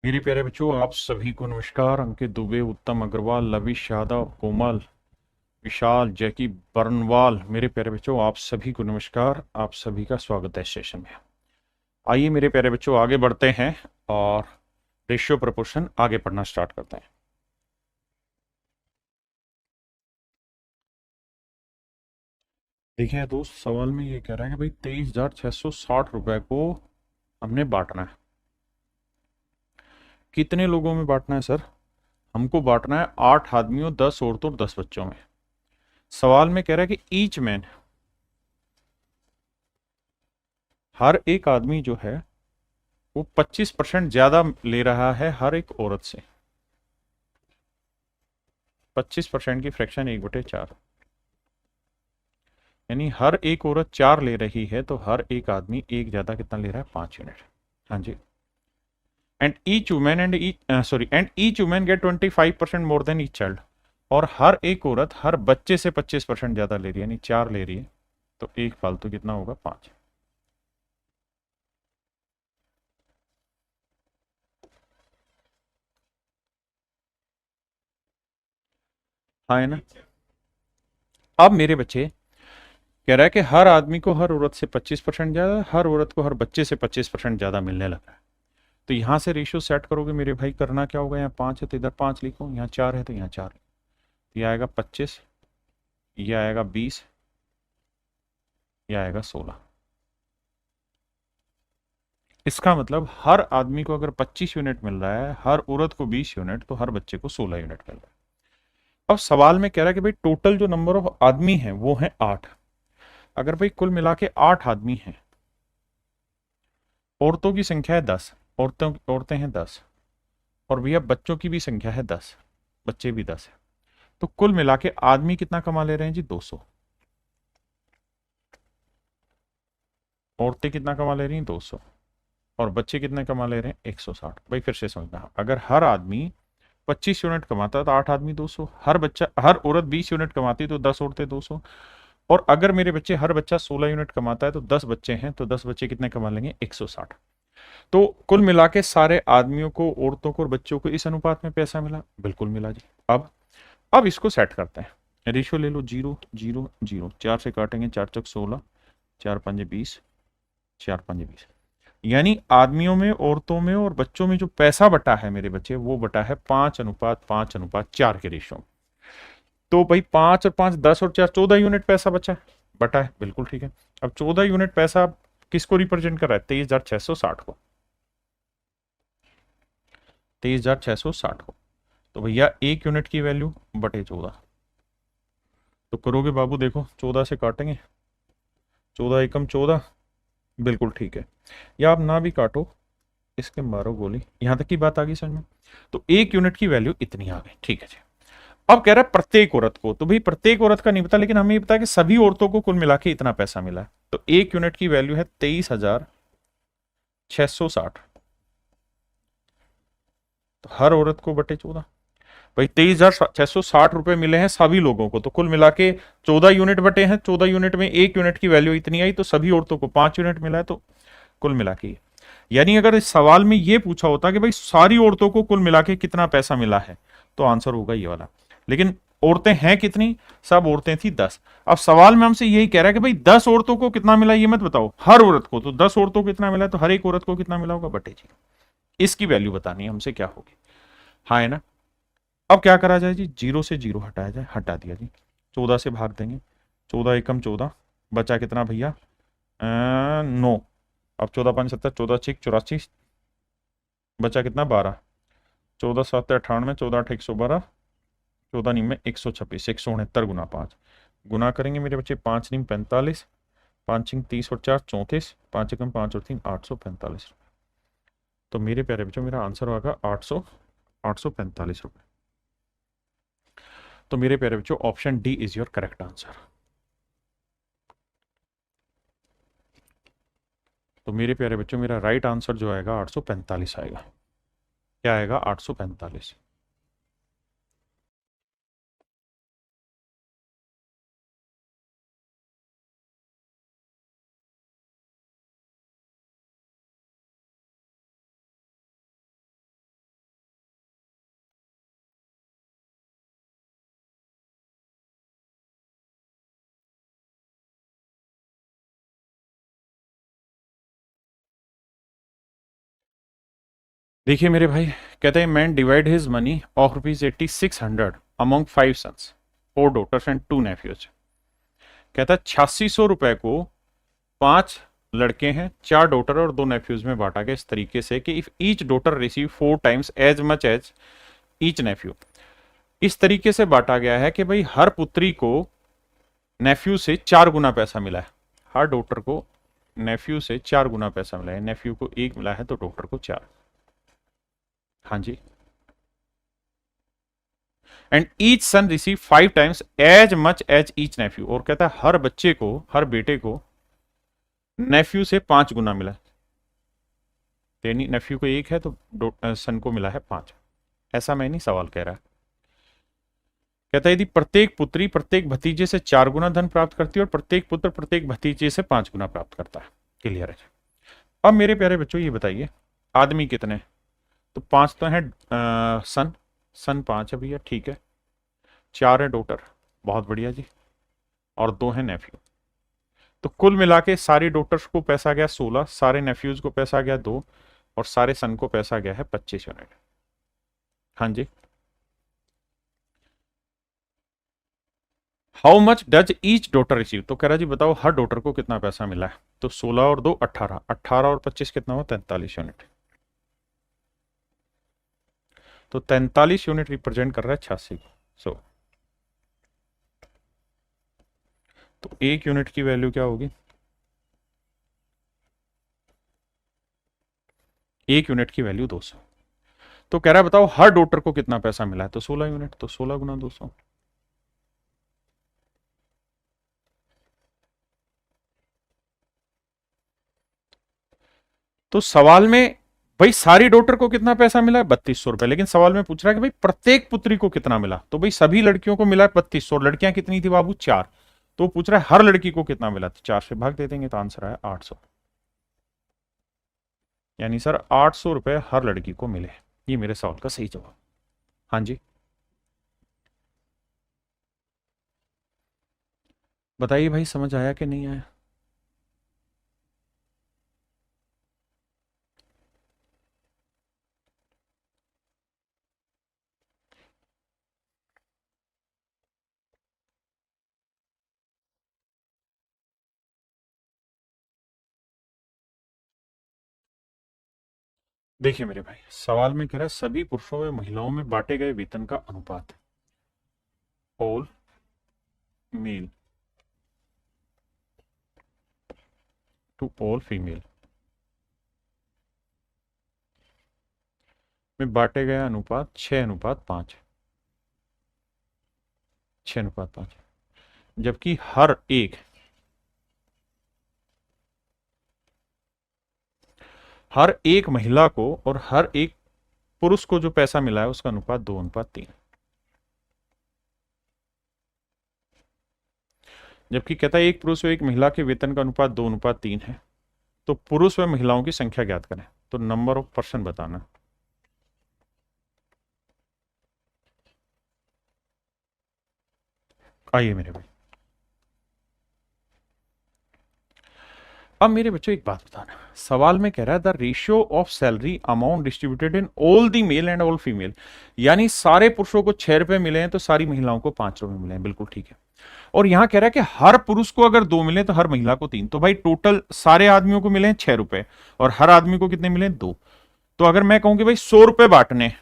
मेरे प्यारे बच्चों, आप सभी को नमस्कार। अंकित दुबे, उत्तम अग्रवाल, लविश यादव, कोमल, विशाल, जैकी बरनवाल, मेरे प्यारे बच्चों आप सभी को नमस्कार। आप सभी का स्वागत है इस सेशन में। आइए मेरे प्यारे बच्चों आगे बढ़ते हैं और रेशियो प्रोपोर्शन आगे पढ़ना स्टार्ट करते हैं। देखिए दोस्त, सवाल में ये कह रहा है कि भाई 23,660 रुपए को हमने बांटना है। कितने लोगों में बांटना है सर? हमको बांटना है 8 आदमियों, 10 औरतों और 10 बच्चों में। सवाल में कह रहा है कि ईच मैन, हर एक आदमी जो है वो 25% ज्यादा ले रहा है हर एक औरत से। 25% की फ्रैक्शन 1/4, यानी हर एक औरत 4 ले रही है तो हर एक आदमी एक ज्यादा कितना ले रहा है? 5 यूनिट। हाँ जी। And each women get 25% more than each child. और हर एक औरत हर बच्चे से 25% ज्यादा ले रही है, यानी 4 ले रही है तो एक फालतू कितना होगा? 5। हाँ है ना? अब मेरे बच्चे कह रहा है कि हर आदमी को हर औरत से 25% ज्यादा, हर औरत को हर बच्चे से 25% ज्यादा मिलने लगा है। तो यहां से रेशियो सेट करोगे मेरे भाई, करना क्या होगा? यहाँ 5 है तो इधर 5 लिखो, यहाँ 4 है तो यहाँ 4। ये आएगा 25, ये आएगा 20, ये आएगा 16। इसका मतलब हर आदमी को अगर 25 यूनिट मिल रहा है, हर औरत को 20 यूनिट, तो हर बच्चे को 16 यूनिट मिल रहा है। अब सवाल में कह रहा है कि भाई टोटल जो नंबर ऑफ आदमी है वो है 8। अगर भाई कुल मिला के 8 आदमी हैं, औरतों की संख्या है 10, औरतें हैं 10, और भैया बच्चों की भी संख्या है 10, बच्चे भी 10 है, तो कुल मिला के आदमी कितना कमा ले रहे हैं जी? 200। औरतें कितना कमा ले रही हैं? 200। और बच्चे कितने कमा ले रहे हैं? 160। भाई फिर से समझना, अगर हर आदमी 25 यूनिट कमाता है तो 8 आदमी 200, हर औरत 20 यूनिट कमाती तो 10 औरतें 200, और अगर मेरे बच्चे हर बच्चा 16 यूनिट कमाता है तो 10 बच्चे हैं तो 10 बच्चे कितने कमा लेंगे? 160। तो कुल मिला के सारे आदमियों को, औरतों को और बच्चों को इस अनुपात में पैसा मिला? बिल्कुल मिला जी। अब इसको सेट करते हैं। रेशियो ले लो 0 0 0, 4 से काटेंगे, 4 चौक 16, 4 5 20, 4 5 20, यानी आदमियों में, औरतों में और बच्चों में जो पैसा बटा है मेरे बच्चे, वो बटा है 5:5:4 के रेशियो। तो भाई 5 और 5 10 और 4 14 यूनिट पैसा बचा है, बटा है, बिल्कुल ठीक है। अब 14 यूनिट पैसा किसको रिप्रेजेंट कर रहा है? 23,660 को। 23,660 को। तो भैया एक यूनिट की वैल्यू बटे 14। तो करोगे बाबू, देखो 14 से काटेंगे, 14 एकम 14, बिल्कुल ठीक है। या आप ना भी काटो, इसके मारो गोली। यहां तक की बात आ गई समझ में? तो एक यूनिट की वैल्यू इतनी आ गई, ठीक है जी। अब कह रहा है प्रत्येक औरत को, तो भाई प्रत्येक औरत का नहीं पता, लेकिन हमें ये पता है कि सभी औरतों को कुल मिला के इतना पैसा मिला है। तो एक यूनिट की वैल्यू है 23,660। तो हर औरत को बटे 14। भाई 23,660 रुपए मिले हैं सभी लोगों को, तो कुल मिला के 14 यूनिट बटे हैं, 14 यूनिट में एक यूनिट की वैल्यू इतनी आई, तो सभी औरतों को 5 यूनिट मिला है, तो कुल मिला के। यानी अगर इस सवाल में ये पूछा होता कि भाई सारी औरतों को कुल मिला के कितना पैसा मिला है, तो आंसर होगा ये वाला। लेकिन औरतें हैं कितनी? सब औरतें थी 10। अब सवाल में हमसे यही कह रहा है कि भाई 10 औरतों को कितना मिला, ये मत बताओ, हर औरत को। तो 10 औरतों को कितना मिला, तो हर एक औरत को कितना मिला होगा? बटे जी। इसकी वैल्यू बतानी है हमसे, क्या होगी? हाँ है ना? अब क्या करा जाए जी? 0 से 0 हटाया जाए, हटा दिया जी। 14 से भाग देंगे, 14 एकम 14, बचा कितना भैया? 9। अब 14 5 70, 14 6 84, बचा कितना? 12। 14 7 98, 14 8 112, 14 9 126, 169 गुना 5। गुना करेंगे मेरे बच्चे, 5 9 45, 5 6 30 और 4 34, 5 एकम 5 और 3 845। तो मेरे प्यारे बच्चों मेरा आंसर होगा 845 रुपये। तो मेरे प्यारे बच्चों option D is your correct answer. तो मेरे प्यारे बच्चों मेरा राइट आंसर जो आएगा 845 आएगा। क्या आएगा? 845। देखिए मेरे भाई, कहते हैं man divide his money of ₹8600 among 5 sons, 4 daughters and 2 nephews. कहता है 8600 रुपए को 5 लड़के हैं, 4 डॉटर और 2 नेफ्यूज में बांटा गया इस तरीके से कि if each daughter receive 4 times as much as each nephew. इस तरीके से बांटा गया है कि भाई हर पुत्री को नेफ्यू से 4 गुना पैसा मिला है, हर डॉटर को नेफ्यू से 4 गुना पैसा मिला है। नेफ्यू को 1 मिला है तो डॉटर को 4। हाँ जी। And each son receive 5 times as much as each nephew. और कहता है हर बच्चे को, हर बेटे को नेफ्यू से 5 गुना मिला है। यानी नेफ्यू को 1 है तो सन को मिला है 5। ऐसा मैं नहीं, सवाल कह रहा है। कहता है यदि प्रत्येक पुत्री प्रत्येक भतीजे से 4 गुना धन प्राप्त करती है और प्रत्येक पुत्र प्रत्येक भतीजे से 5 गुना प्राप्त करता है। क्लियर है। अब मेरे प्यारे बच्चों ये बताइए, आदमी कितने? तो 5 तो है सन, सन 5 है भैया, ठीक है। 4 है डॉटर, बहुत बढ़िया जी, और 2 है नेफ्यू। तो कुल मिला के सारी डॉटर्स को पैसा गया 16, सारे नेफ्यूज को पैसा गया 2, और सारे सन को पैसा गया है 25 यूनिट। हाँ जी। How much does each daughter receive? तो कह रहा जी बताओ हर डॉटर को कितना पैसा मिला है। तो 16 और 2 18, 18 और 25 कितना हुआ? 43 यूनिट। तो 43 यूनिट रिप्रेजेंट कर रहा है 86 को। सो तो 1 यूनिट की वैल्यू क्या होगी? 1 यूनिट की वैल्यू 200। तो कह रहा है बताओ हर डॉटर को कितना पैसा मिला है। तो 16 यूनिट, तो 16 गुना 200। तो सवाल में भाई सारी डॉटर को कितना पैसा मिला है? 3200 रुपए। लेकिन सवाल में पूछ रहा है कि भाई प्रत्येक पुत्री को कितना मिला। तो भाई सभी लड़कियों को मिला है 3200, लड़कियां कितनी थी बाबू? 4। तो पूछ रहा है हर लड़की को कितना मिला। तो 4 से भाग दे देंगे तो आंसर है 800। यानी सर 800 रुपए हर लड़की को मिले। ये मेरे सवाल का सही जवाब। हाँ जी, बताइए भाई समझ आया कि नहीं आया? देखिए मेरे भाई, सवाल में कह रहा है सभी पुरुषों में महिलाओं में बांटे गए वेतन का अनुपात, all male to all female में बांटे गए अनुपात 6:5, 6:5। जबकि हर एक महिला को और हर एक पुरुष को जो पैसा मिला है उसका अनुपात 2:3। जबकि कहता है एक पुरुष और एक महिला के वेतन का अनुपात 2:3 है। तो पुरुष व महिलाओं की संख्या ज्ञात करें। तो नंबर ऑफ पर्सन बताना। आइए मेरे भाई, अब मेरे बच्चों एक बात बताना। सवाल में कह रहा है the ratio of salary amount distributed in all the male and all female. यानी सारे पुरुषों को 6 रुपए मिले हैं तो सारी महिलाओं को 5 रुपए मिले हैं। बिल्कुल ठीक है। और यहां कह रहा है कि हर पुरुष को अगर 2 मिले तो हर महिला को 3। तो भाई टोटल सारे आदमियों को मिले हैं 6 रुपए और हर आदमी को कितने मिले हैं? 2। तो अगर मैं कहूं कि भाई 100 रुपए बांटने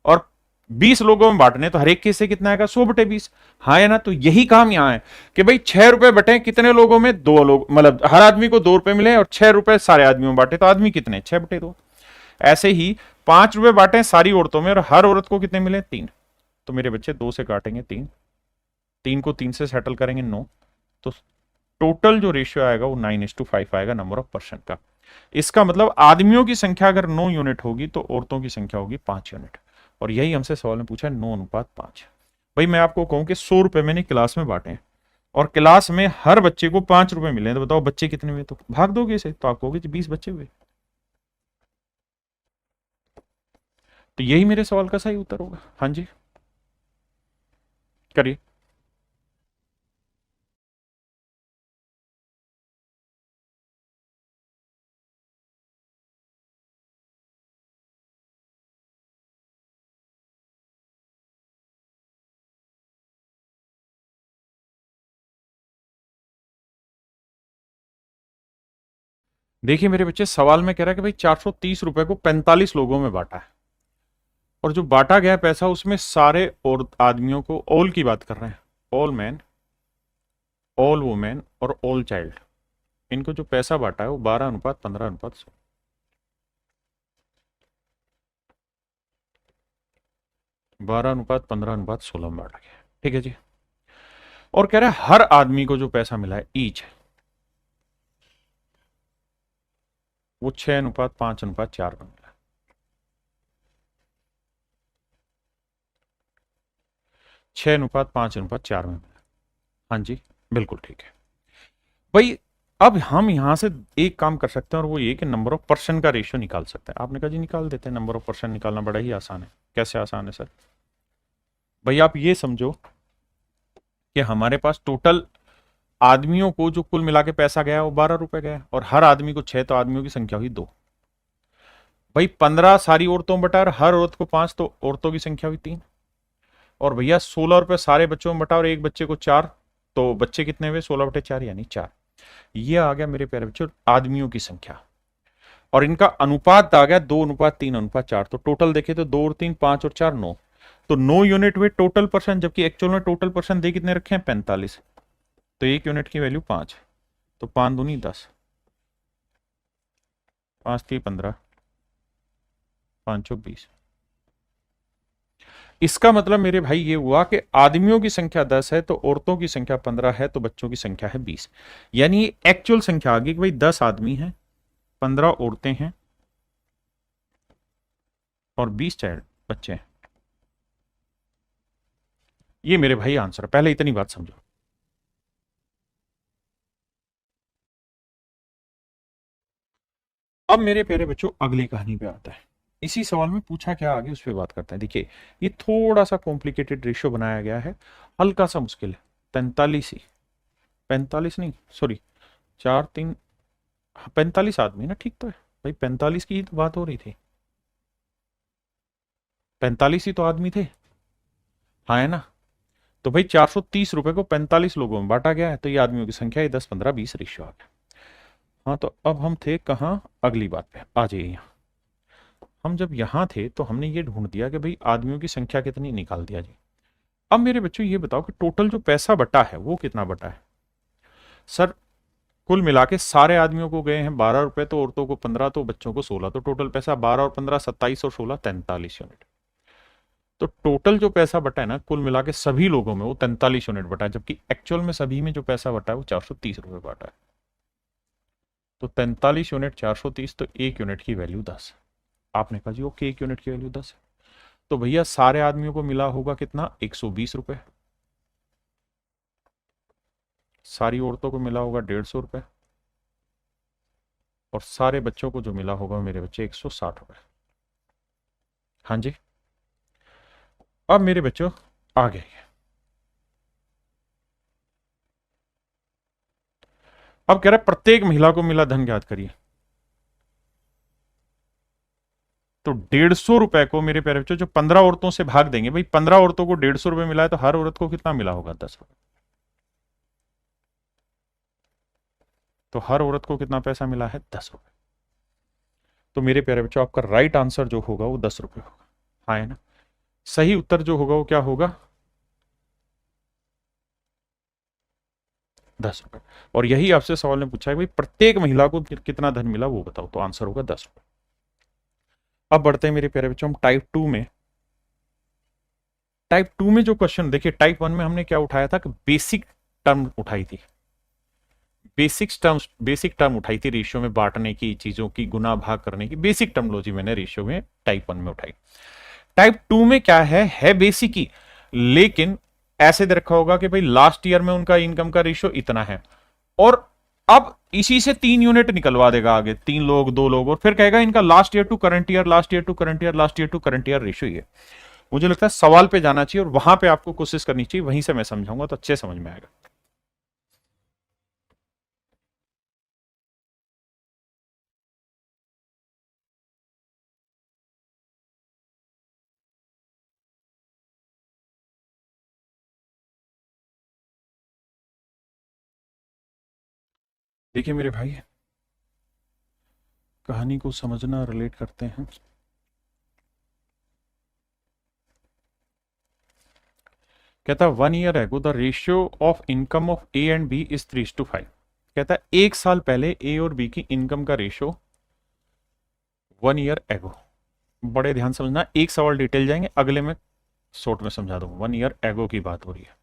और 20 लोगों में बांटने तो हर एक के से कितना आएगा? 100/20। हाँ या ना? तो यही काम यहां है कि भाई 6 रुपए बटे कितने लोगों में? 2 लोग, मतलब हर आदमी को 2 रुपए मिले और 6 रुपए सारे आदमियों में बांटे तो आदमी कितने? 6/2। ऐसे ही 5 रुपए बांटे सारी औरतों में और हर औरत को कितने मिले? 3। तो मेरे बच्चे 2 से काटेंगे 3, 3 को 3 से सेटल करेंगे 9। तो टोटल जो रेशियो आएगा वो 9:5 आएगा नंबर ऑफ पर्सन का। इसका मतलब आदमियों की संख्या अगर 9 यूनिट होगी तो औरतों की संख्या होगी 5 यूनिट। और यही हमसे सवाल में पूछा है 9:5। भाई मैं आपको कहूं कि 100 रुपए मैंने क्लास में बांटे और क्लास में हर बच्चे को 5 रुपए मिले तो बताओ बच्चे कितने हुए? तो भाग दोगे इसे तो आप कहोगे 20 बच्चे हुए। तो यही मेरे सवाल का सही उत्तर होगा। हाँ जी, करिए। देखिए मेरे बच्चे, सवाल में कह रहा है कि भाई 430 रुपए को 45 लोगों में बांटा है, और जो बांटा गया पैसा उसमें सारे और आदमियों को, ऑल की बात कर रहे हैं, ऑल मैन, ऑल वुमेन और ऑल चाइल्ड, इनको जो पैसा बांटा है वो 12:15:16, 12:15:16 में बांटा गया। ठीक है जी। और कह रहा है हर आदमी को जो पैसा मिला है ईच, वो 6:5:4 में मिला है। 6:5:4 में मिला। हाँ जी, बिल्कुल ठीक है भाई। अब हम यहां से एक काम कर सकते हैं, और वो ये कि नंबर ऑफ पर्सन का रेशियो निकाल सकते हैं। आपने कहा जी निकाल देते हैं, नंबर ऑफ पर्सन निकालना बड़ा ही आसान है। कैसे आसान है सर? भाई आप ये समझो कि हमारे पास टोटल आदमियों को जो कुल मिला के पैसा गया वो 12 रुपए गया, और हर आदमी को 6, तो आदमियों की संख्या हुई 2। भाई 15 सारी औरतों में बटा, और हर औरत को 5, तो औरतों की संख्या हुई 3। और भैया 16 रुपए सारे बच्चों में बटा, और एक बच्चे को 4, तो बच्चे कितने हुए? 16/4 यानी 4। ये आ गया मेरे प्यारे बच्चों आदमियों की संख्या, और इनका अनुपात आ गया 2:3:4। तो टोटल देखे तो 2 और 3 5 और 4 9, तो 9 यूनिट हुए टोटल पर्सन, जबकि एक्चुअल में टोटल पर्सन दे कितने रखे हैं? 45। तो एक यूनिट की वैल्यू 5, तो 5 दूनी 10, 5×3 = 15, 5×4 = 20। इसका मतलब मेरे भाई ये हुआ कि आदमियों की संख्या 10 है, तो औरतों की संख्या 15 है, तो बच्चों की संख्या है 20। यानी एक्चुअल संख्या आ गई कि भाई 10 आदमी हैं, 15 औरतें हैं, और 20 चाइल्ड बच्चे हैं। ये मेरे भाई आंसर है। पहले इतनी बात समझो। अब मेरे प्यारे बच्चों अगली कहानी पे आता है। इसी सवाल में पूछा क्या आगे उस पर बात करते हैं। देखिए ये थोड़ा सा कॉम्प्लिकेटेड रेशियो बनाया गया है, हल्का सा मुश्किल है। 45 ही, 45 नहीं सॉरी, 4 3, 45 आदमी ना, ठीक तो है भाई, 45 की ही तो बात हो रही थी, 45 ही तो आदमी थे। हाँ है ना? तो भाई 430 रुपए को 45 लोगों में बांटा गया है, तो ये आदमियों की संख्या है 10 15 20 रेशियो आ गया। हाँ तो अब हम थे कहाँ? अगली बात पे आ जाइए यहाँ। हम जब यहाँ थे तो हमने ये ढूंढ दिया कि भाई आदमियों की संख्या कितनी, निकाल दिया जी। अब मेरे बच्चों ये बताओ कि टोटल जो पैसा बटा है वो कितना बटा है? सर कुल मिला के सारे आदमियों को गए हैं 12 रुपए, तो औरतों को 15, तो बच्चों को 16, तो टोटल पैसा 12 और 15 27 और 16 43 यूनिट। तो टोटल जो पैसा बटा है ना कुल मिला के सभी लोगों में, वो 43 यूनिट बटा है, जबकि एक्चुअल में सभी में जो पैसा बटा है वो 430 रुपए बटा है। तो 43 यूनिट 430, तो एक यूनिट की वैल्यू 10। आपने कहा जी ओके, एक यूनिट की वैल्यू 10 है, तो भैया सारे आदमियों को मिला होगा कितना? 120 रुपए। सारी औरतों को मिला होगा 150 रुपए, और सारे बच्चों को जो मिला होगा मेरे बच्चे 160 रुपए। हाँ जी। अब मेरे बच्चों आगे, अब कह रहा है प्रत्येक महिला को मिला धन ज्ञात करिए। तो 150 रुपए को मेरे प्यारे बच्चों जो 15 औरतों से भाग देंगे, भाई 15 औरतों को 150 रुपए मिला है, तो हर औरत को कितना मिला होगा? 10 रुपए। तो हर औरत को कितना पैसा मिला है? 10 रुपए। तो मेरे प्यारे बच्चों आपका राइट आंसर जो होगा वो 10 रुपए होगा। हाँ है ना? सही उत्तर जो होगा वो क्या होगा? 10 रुपए। और यही आपसे सवाल ने पूछा है भाई प्रत्येक महिला को कितना धन मिला वो बताओ, तो आंसर होगा 10 रुपए। अब बढ़ते हैं मेरे प्यारे बच्चों हम टाइप 2 में। टाइप 2 में जो क्वेश्चन देखिए, टाइप 1 में हमने क्या उठाया था कि बेसिक टर्म उठाई थी, बेसिक टर्म उठाई थी रेशियो में बांटने की, चीजों की गुना भाग करने की बेसिक टर्मोलॉजी मैंने रेशियो में टाइप 1 में उठाई। टाइप 2 में क्या है बेसिक ही, लेकिन ऐसे दे रखा होगा कि भाई लास्ट ईयर में उनका इनकम का रेशियो इतना है, और अब इसी से 3 यूनिट निकलवा देगा आगे, 3 लोग 2 लोग, और फिर कहेगा इनका last year to current year, last year to current year, last year to current year ratio ये। मुझे लगता है सवाल पे जाना चाहिए, और वहां पे आपको कोशिश करनी चाहिए, वहीं से मैं समझाऊंगा तो अच्छे समझ में आएगा। देखिए मेरे भाई, कहानी को समझना, रिलेट करते हैं। कहता है 1 year ago the ratio of income of A and B is 3:5। कहता है 1 साल पहले ए और बी की इनकम का रेशियो 1 ईयर एगो। बड़े ध्यान समझना, एक सवाल डिटेल जाएंगे, अगले में शॉर्ट में समझा दूंगा। 1 ईयर एगो की बात हो रही है।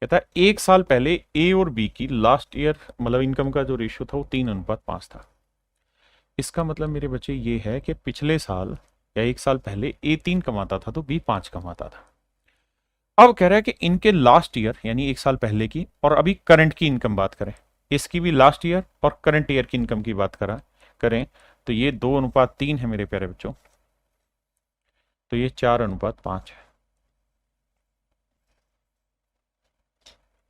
कहता है 1 साल पहले ए और बी की लास्ट ईयर मतलब इनकम का जो रेशियो था वो 3:5 था। इसका मतलब मेरे बच्चे ये है कि पिछले साल या 1 साल पहले ए 3 कमाता था तो बी 5 कमाता था। अब कह रहा है कि इनके लास्ट ईयर यानी 1 साल पहले की और अभी करंट की इनकम बात करें, इसकी भी लास्ट ईयर और करंट ईयर की इनकम की बात करें तो ये 2:3 है मेरे प्यारे बच्चों, तो ये 4:5 है।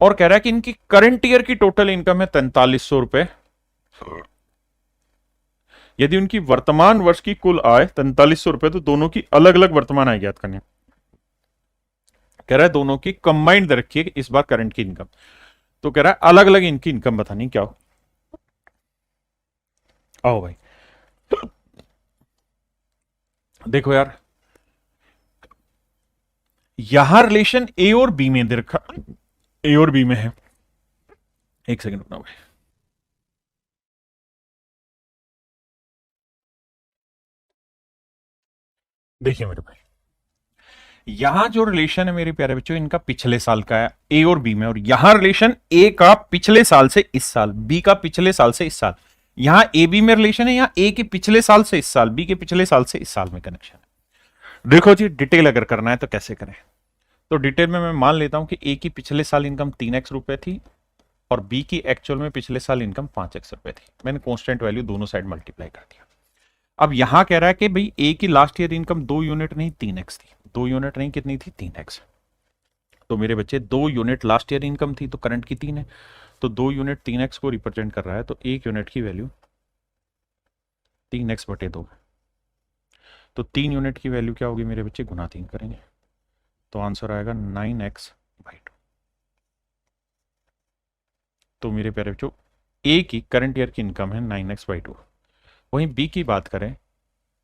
और कह रहा है कि इनकी करंट ईयर की टोटल इनकम है 4300 रुपए। यदि उनकी वर्तमान वर्ष की कुल आय 4300 रुपए तो दोनों की अलग अलग वर्तमान आय ज्ञात करनी। कह रहा है दोनों की कंबाइंड दे रखी है इस बार करंट की इनकम, तो कह रहा है अलग अलग इनकी इनकम बतानी क्या हो। आओ भाई देखो यार, यहां रिलेशन ए और बी में दे रखा, ए और बी में है। एक सेकंड रुकना भाई। देखिए मेरे भाई, यहां जो रिलेशन है मेरे प्यारे बच्चों इनका पिछले साल का है ए और बी में, और यहां रिलेशन ए का पिछले साल से इस साल, बी का पिछले साल से इस साल। यहां ए बी में रिलेशन है, यहां ए के पिछले साल से इस साल, बी के पिछले साल से इस साल में कनेक्शन है। देखो जी डिटेल अगर करना है तो कैसे करें, तो डिटेल में मैं मान लेता हूं कि ए की पिछले साल इनकम 3x रुपए थी और बी की एक्चुअल में पिछले साल इनकम 5x रुपए थी। मैंने कांस्टेंट वैल्यू दोनों साइड मल्टीप्लाई कर दिया। अब यहां कह रहा है कि भाई ए की लास्ट ईयर इनकम 2 यूनिट नहीं 3x थी, 2 यूनिट नहीं कितनी थी 3x। तो मेरे बच्चे 2 यूनिट लास्ट ईयर इनकम थी तो करंट की 3 है, तो 2 यूनिट 3x को रिप्रेजेंट कर रहा है, तो 1 यूनिट की वैल्यू 3x/2। तो 3 यूनिट की वैल्यू क्या होगी मेरे बच्चे, गुना 3 करेंगे तो आंसर आएगा 9x/2। तो मेरे प्यारे बच्चों ए की करंट ईयर की इनकम है 9x/2। वहीं बी की बात करें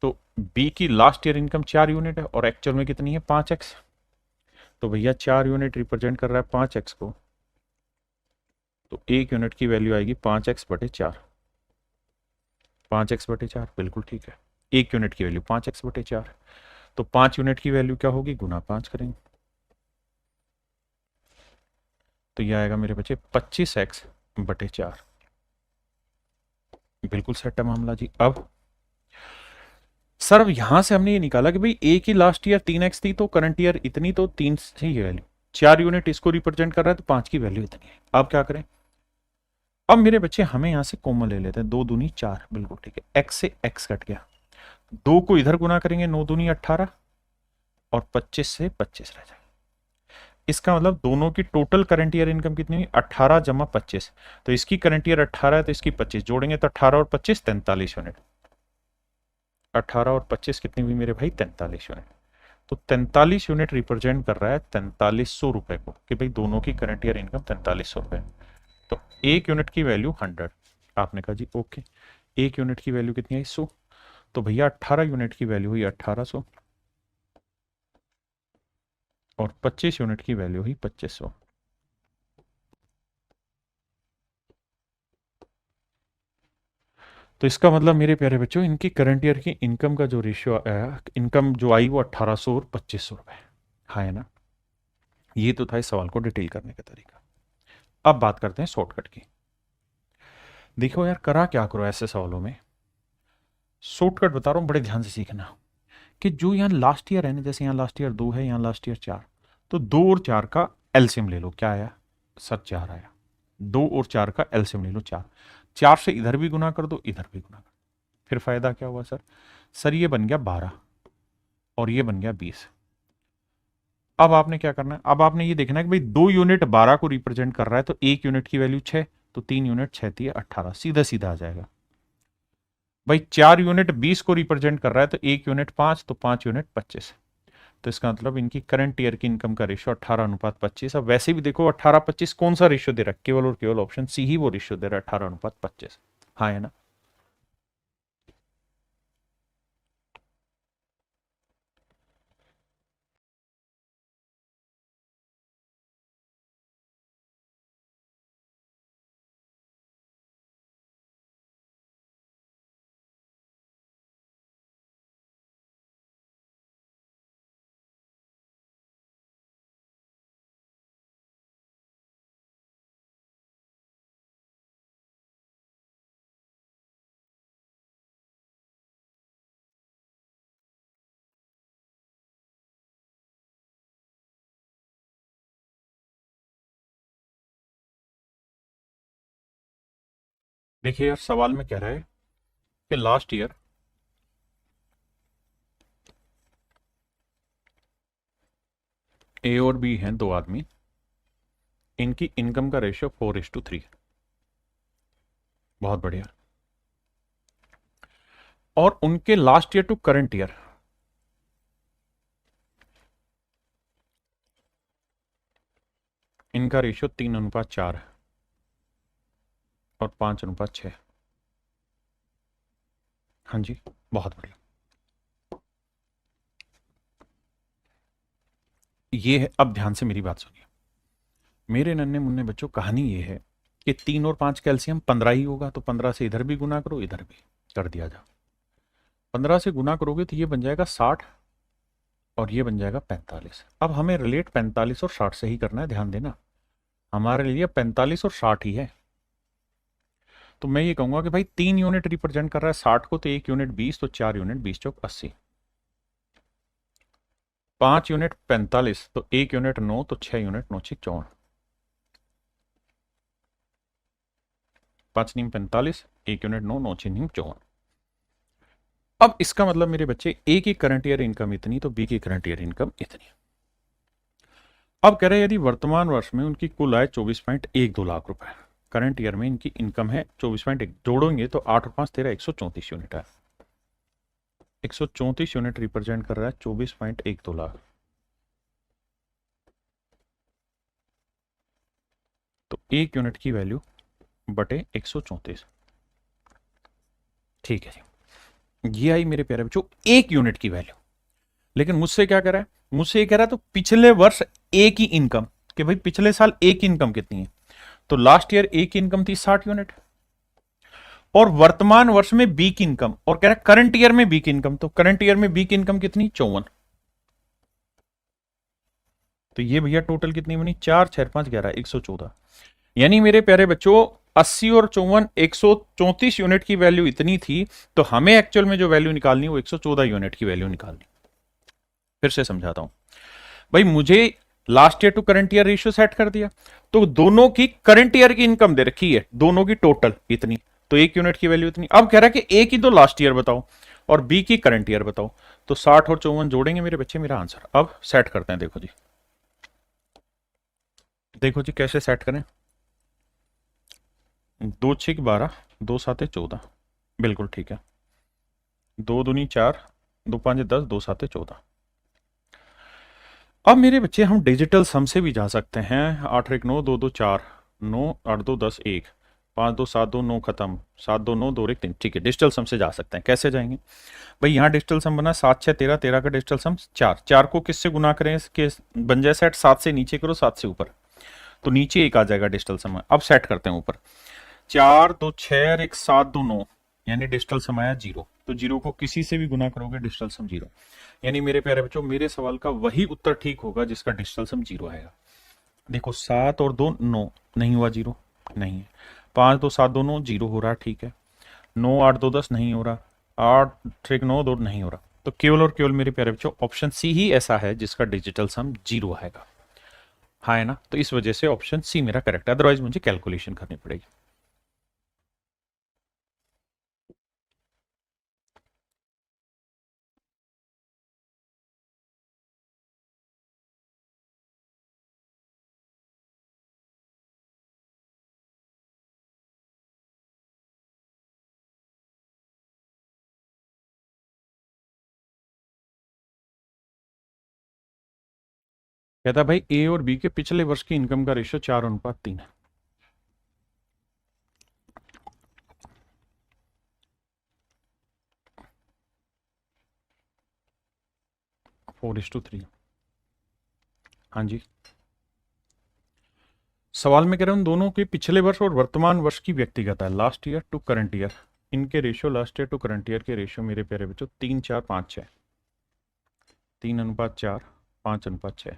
तो बी की लास्ट ईयर इनकम 4 यूनिट है और एक्चुअल में कितनी है 5x। तो भैया 4 यूनिट रिप्रेजेंट कर रहा है 5x को, तो 1 यूनिट की वैल्यू आएगी 5x/4। 5x/4 बिल्कुल ठीक है, 1 यूनिट की वैल्यू 5x/4। तो 5 यूनिट की वैल्यू क्या होगी, गुना 5 करेंगे तो यह आएगा मेरे बच्चे 25x/4। बिल्कुल सेट है मामला जी। अब सर अब यहां से हमने ये निकाला कि भाई ए की लास्ट ईयर 3x थी तो करंट ईयर इतनी, तो 3 से ही वैल्यू 4 यूनिट इसको रिप्रेजेंट कर रहा है तो 5 की वैल्यू इतनी है। अब क्या करें, अब मेरे बच्चे हमें यहां से कॉमन ले लेते हैं, 2 दूनी 4 बिल्कुल ठीक है, x से x कट गया, 2 को इधर गुना करेंगे 9 दूनी 18 और 25 से 25 रह जाएगा। इसका मतलब दोनों की टोटल करंट ईयर इनकम कितनी हुई 18 जमा 25, तो इसकी करंट ईयर 18 है तो इसकी 25 जोड़ेंगे तो 18 और 25 43 यूनिट। 18 और 25 कितनी हुई मेरे भाई 43 यूनिट। तो 43 यूनिट रिप्रेजेंट कर रहा है 4300 रुपए को, कि भाई दोनों की करंट ईयर इनकम 4300 रुपए। तो 1 यूनिट की वैल्यू 100। आपने कहा जी ओके, 1 यूनिट की वैल्यू कितनी आई 100, तो भैया 18 यूनिट की वैल्यू हुई 1800 और 25 यूनिट की वैल्यू हुई 2500। तो इसका मतलब मेरे प्यारे बच्चों इनकी करंट ईयर की इनकम का जो रेशियो आया, इनकम जो आई वो 1800 और 2500 रुपए। हाँ है ना, ये तो था इस सवाल को डिटेल करने का तरीका। अब बात करते हैं शॉर्टकट की। देखो यार करा क्या करो ऐसे सवालों में, शॉर्टकट बता रहा हूं बड़े ध्यान से सीखना, कि जो यहाँ लास्ट ईयर है ना, जैसे यहाँ लास्ट ईयर 2 है, यहाँ लास्ट ईयर 4, तो 2 और 4 का एलसीएम ले लो। क्या आया सर 4 आया, 2 और 4 का एलसीएम ले लो 4। 4 से इधर भी गुना कर दो इधर भी गुना कर दो, फिर फायदा क्या हुआ सर ये बन गया 12 और ये बन गया 20। अब आपने क्या करना है, अब आपने ये देखना है कि भाई 2 यूनिट 12 को रिप्रेजेंट कर रहा है तो 1 यूनिट की वैल्यू 6, तो 3 यूनिट 6 थी 18, सीधा सीधा आ जाएगा। भाई 4 यूनिट 20 को रिप्रेजेंट कर रहा है तो 1 यूनिट 5, तो 5 यूनिट 25। तो इसका मतलब इनकी करंट ईयर की इनकम का रेशियो 18:25। अब वैसे भी देखो 18-25 कौन सा रेशियो दे रहा है, केवल और केवल ऑप्शन सी ही वो रेशियो दे रहा है 18:25। हाँ है ना, देखिए यार, सवाल में कह रहा है कि लास्ट ईयर ए और बी हैं दो आदमी, इनकी इनकम का रेशियो 4:3। बहुत बढ़िया। और उनके last year to current year इनका रेशियो 3:4 है और 5:6। हाँ जी, बहुत बढ़िया। ये है, अब ध्यान से मेरी बात सुनिए मेरे नन्हे मुन्ने बच्चों। कहानी ये है कि 3 और 5 कैल्शियम 15 ही होगा, तो 15 से इधर भी गुना करो, इधर भी कर दिया जा। 15 से गुना करोगे तो ये बन जाएगा 60 और ये बन जाएगा 45। अब हमें रिलेट 45 और 60 से ही करना है, ध्यान देना। हमारे लिए 45 और 60 ही है। तो मैं ये कहूंगा कि भाई 3 यूनिट रिप्रेजेंट कर रहा है 60 को, तो 1 यूनिट 20, तो 4 यूनिट 20 चौक 80। 5 यूनिट 45, तो 1 यूनिट 9, तो 6 यूनिट 9 6 54। 5 नीम 45, 1 यूनिट 9 9 6 नीम 54। अब इसका मतलब मेरे बच्चे, ए की करंट ईयर इनकम इतनी, तो बी की करंट ईयर इनकम इतनी। अब कह रहे हैं यदि वर्तमान वर्ष में उनकी कुल आय 24.12 लाख रुपए, करंट ईयर में इनकी इनकम है 24.1, जोड़ेंगे तो 8 और 5 13 134 यूनिट है। 134 यूनिट रिप्रेजेंट कर रहा है 24.12 लाख। तो 1 यूनिट की वैल्यू बटे 134। ठीक है जी, ये आई मेरे प्यारे बच्चों 1 यूनिट की वैल्यू। लेकिन मुझसे क्या कह रहा है, मुझसे ये कह रहा है तो पिछले वर्ष ए की इनकम, कि भाई पिछले साल ए की इनकम कितनी है। तो लास्ट ईयर ए की इनकम थी 60 यूनिट, और वर्तमान वर्ष में बी की इनकम, और कह रहा है करंट ईयर में बी की इनकम, तो करंट ईयर में बी की इनकम कितनी 54। तो ये भैया टोटल कितनी बनी, 4 6 5 11 114। यानी मेरे प्यारे बच्चों 80 और 54 134 यूनिट की वैल्यू इतनी थी, तो हमें एक्चुअल में जो वैल्यू निकालनी वो 114 यूनिट की वैल्यू निकालनी। फिर से समझाता हूं भाई, मुझे last year to current year ratio set कर दिया, तो दोनों की करंट ईयर की इनकम दे रखी है, दोनों की टोटल इतनी, तो 1 यूनिट की वैल्यू इतनी। अब कह रहा है कि ए की तो लास्ट ईयर बताओ और बी की करंट ईयर बताओ, तो 60 और 54 जोड़ेंगे मेरे बच्चे, मेरा आंसर। अब सेट करते हैं, देखो जी, देखो जी कैसे सेट करें। 2 6 12, 2 7 14, बिल्कुल ठीक है। 2 दूनी 4, 2 5 10, 2 7 14। अब मेरे बच्चे हम डिजिटल सम से भी जा सकते हैं। 8 1 9, 2 2 4 9, 8 2 10 1, 5 2 7 2 9 खत्म, 7 2 9 2 1 3। ठीक है, डिजिटल सम से जा सकते हैं। कैसे जाएंगे भाई, यहाँ डिजिटल सम बना 7 6 13, 13 का डिजिटल सम 4, 4 को किससे गुना करें कि बन जाए सेट, 7 से नीचे करो 7 से ऊपर, तो नीचे एक आ जाएगा डिजिटल सम। अब सेट करते हैं ऊपर, 4 2 6 और 1 7 2 9, यानी डिजिटल सम आया 0। तो 0 को किसी से भी गुना करोगे डिजिटल सम 0। यानी मेरे प्यारे बच्चों, मेरे सवाल का वही उत्तर ठीक होगा जिसका डिजिटल सम 0 आएगा। देखो 7 और 2 9, नहीं हुआ 0, नहीं है। 5 2 7 2 9, 0 हो रहा, ठीक है। 9 8 2 10, नहीं हो रहा। 8 1 9 2, नहीं हो रहा। तो केवल और केवल मेरे प्यारे बच्चों ऑप्शन सी ही ऐसा है जिसका डिजिटल सम 0 आएगा। हाँ है ना, तो इस वजह से ऑप्शन सी मेरा करेक्ट है, अदरवाइज मुझे कैलकुलेशन करनी पड़ेगी। कहता है भाई ए और बी के पिछले वर्ष की इनकम का रेशियो 4:3 है। Four is to three. हाँ जी, सवाल में कह रहा हूं दोनों के पिछले वर्ष और वर्तमान वर्ष की व्यक्तिगत है, last year to current year, इनके ratio last year to current year के रेशियो मेरे प्यारे बच्चों 3 4 5 6, 3:4 5:6।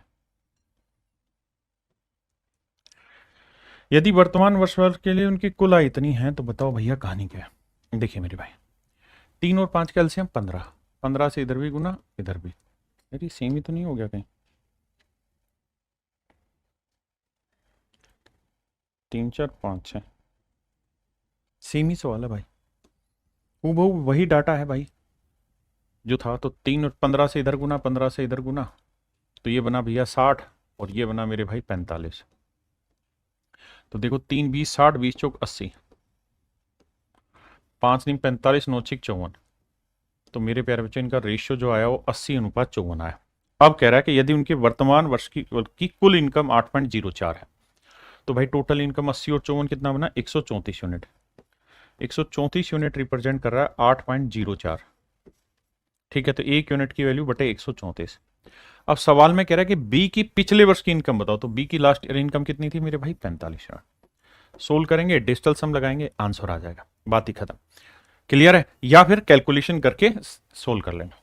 यदि वर्तमान वर्ष के लिए उनकी कुल आय इतनी है, तो बताओ भैया कहानी क्या है। देखिए मेरे भाई, 3 और 5 का एलसीएम 15, 15 से इधर भी गुना इधर भी, यदि सेम ही तो नहीं हो गया कहीं। 3 4 5 6, सेम ही सवाल है भाई, हूबहू वही डाटा है भाई जो था। तो 3 और 15 से इधर गुना, 15 से इधर गुना, तो ये बना भैया 60 और ये बना मेरे भाई 45। तो देखो 3 20 60, 20 चौक 80, 5 नहीं 45, 9 6 54। तो मेरे प्यारे बच्चों इनका रेशियो जो आया वो 80:54 आया। अब कह रहा है कि यदि उनके वर्तमान वर्ष की कुल इनकम 8.04 है, तो भाई टोटल इनकम 80 और 54 कितना बना, 134 यूनिट। 134 यूनिट रिप्रेजेंट कर रहा है 8.04। ठीक है, तो 1 यूनिट की वैल्यू बटे 134। अब सवाल में कह रहा है कि बी की पिछले वर्ष की इनकम बताओ, तो बी की लास्ट ईयर इनकम कितनी थी मेरे भाई, 45 यूनिट। सोल्व करेंगे, डिजिटल सम लगाएंगे, आंसर आ जाएगा, बात ही खत्म। क्लियर है? या फिर कैलकुलेशन करके सोल्व कर लेना।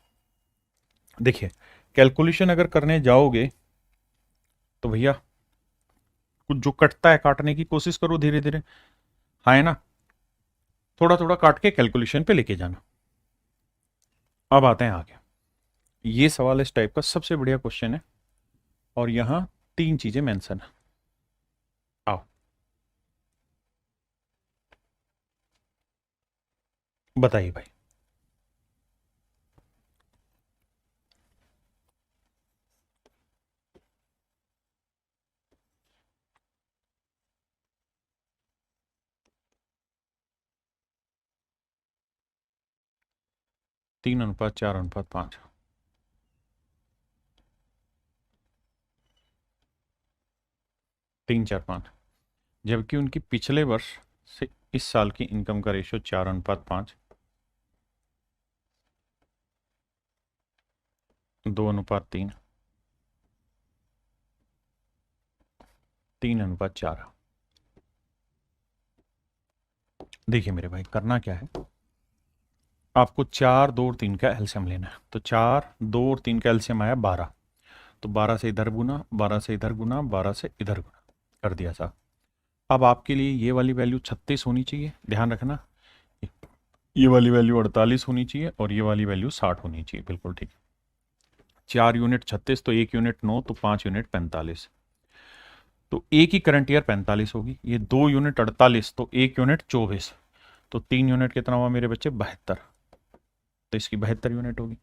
देखिए कैलकुलेशन अगर करने जाओगे तो भैया कुछ जो कटता है काटने की कोशिश करो धीरे धीरे, हाँ है ना, थोड़ा थोड़ा काट के कैलकुलेशन पे लेके जाना। अब आते हैं आगे, ये सवाल इस टाइप का सबसे बढ़िया क्वेश्चन है और यहां 3 चीजें मेंशन है। आओ बताइए भाई। तीन अनुपात 4:5, 3 4 5, जबकि उनकी पिछले वर्ष से इस साल की इनकम का रेशियो 4:5, 2:3, 3:4। देखिए मेरे भाई करना क्या है, आपको 4 2 और 3 का एलसीएम लेना है। तो 4 2 और 3 का एलसीएम आया 12, तो 12 से इधर गुना, 12 से इधर गुना, 12 से इधर गुना कर दिया साहब। अब आपके लिए ये वाली वैल्यू 36 होनी चाहिए, ध्यान रखना। ये वाली वैल्यू 48 होनी चाहिए और ये वाली वैल्यू 60 होनी चाहिए, बिल्कुल ठीक। 4 यूनिट 36, तो 1 यूनिट 9, तो 5 यूनिट 45। तो एक ही करंट ईयर 45 होगी, ये 2 यूनिट 48, तो 1 यूनिट 24, तो 3 यूनिट कितना हुआ मेरे बच्चे, 72। तो इसकी 72 यूनिट होगी।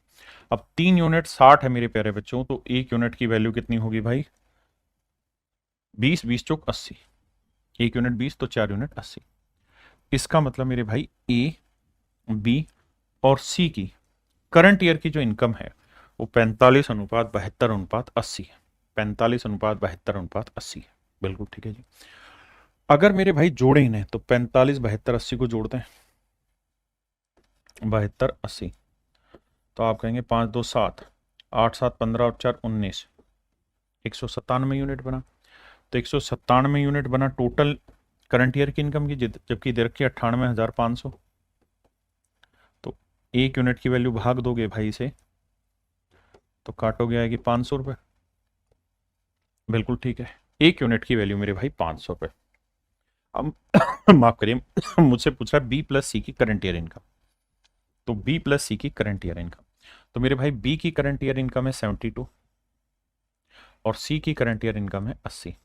अब 3 यूनिट 60 है मेरे प्यारे बच्चों, तो 1 यूनिट की वैल्यू कितनी होगी भाई, 20, 20 चौक 80, 1 यूनिट 20, तो 4 यूनिट 80। इसका मतलब मेरे भाई ए, बी और सी की करंट ईयर की जो इनकम है वो 45:72:80 है। 45:72:80 है, बिल्कुल ठीक है जी। अगर मेरे भाई जोड़े इन्हें तो 45 72 80 को जोड़ते हैं, 72 80, तो आप कहेंगे 5 2 7, 8 7 15 और 4 19, 197 यूनिट बना। तो 197 यूनिट बना टोटल करंट ईयर की इनकम की, जबकि दे रखी 98,500। तो 1 यूनिट की वैल्यू भाग दोगे भाई से, तो काटोगे आएगी 500 रुपये, बिल्कुल ठीक है। 1 यूनिट की वैल्यू मेरे भाई 500 रुपये। अब माफ करिए मुझसे पूछ रहा है बी प्लस सी की करंट ईयर इनकम, तो बी प्लस सी की करंट ईयर इनकम, तो मेरे भाई बी की करंट ईयर इनकम है 72 और सी की करंट ईयर इनकम है 80।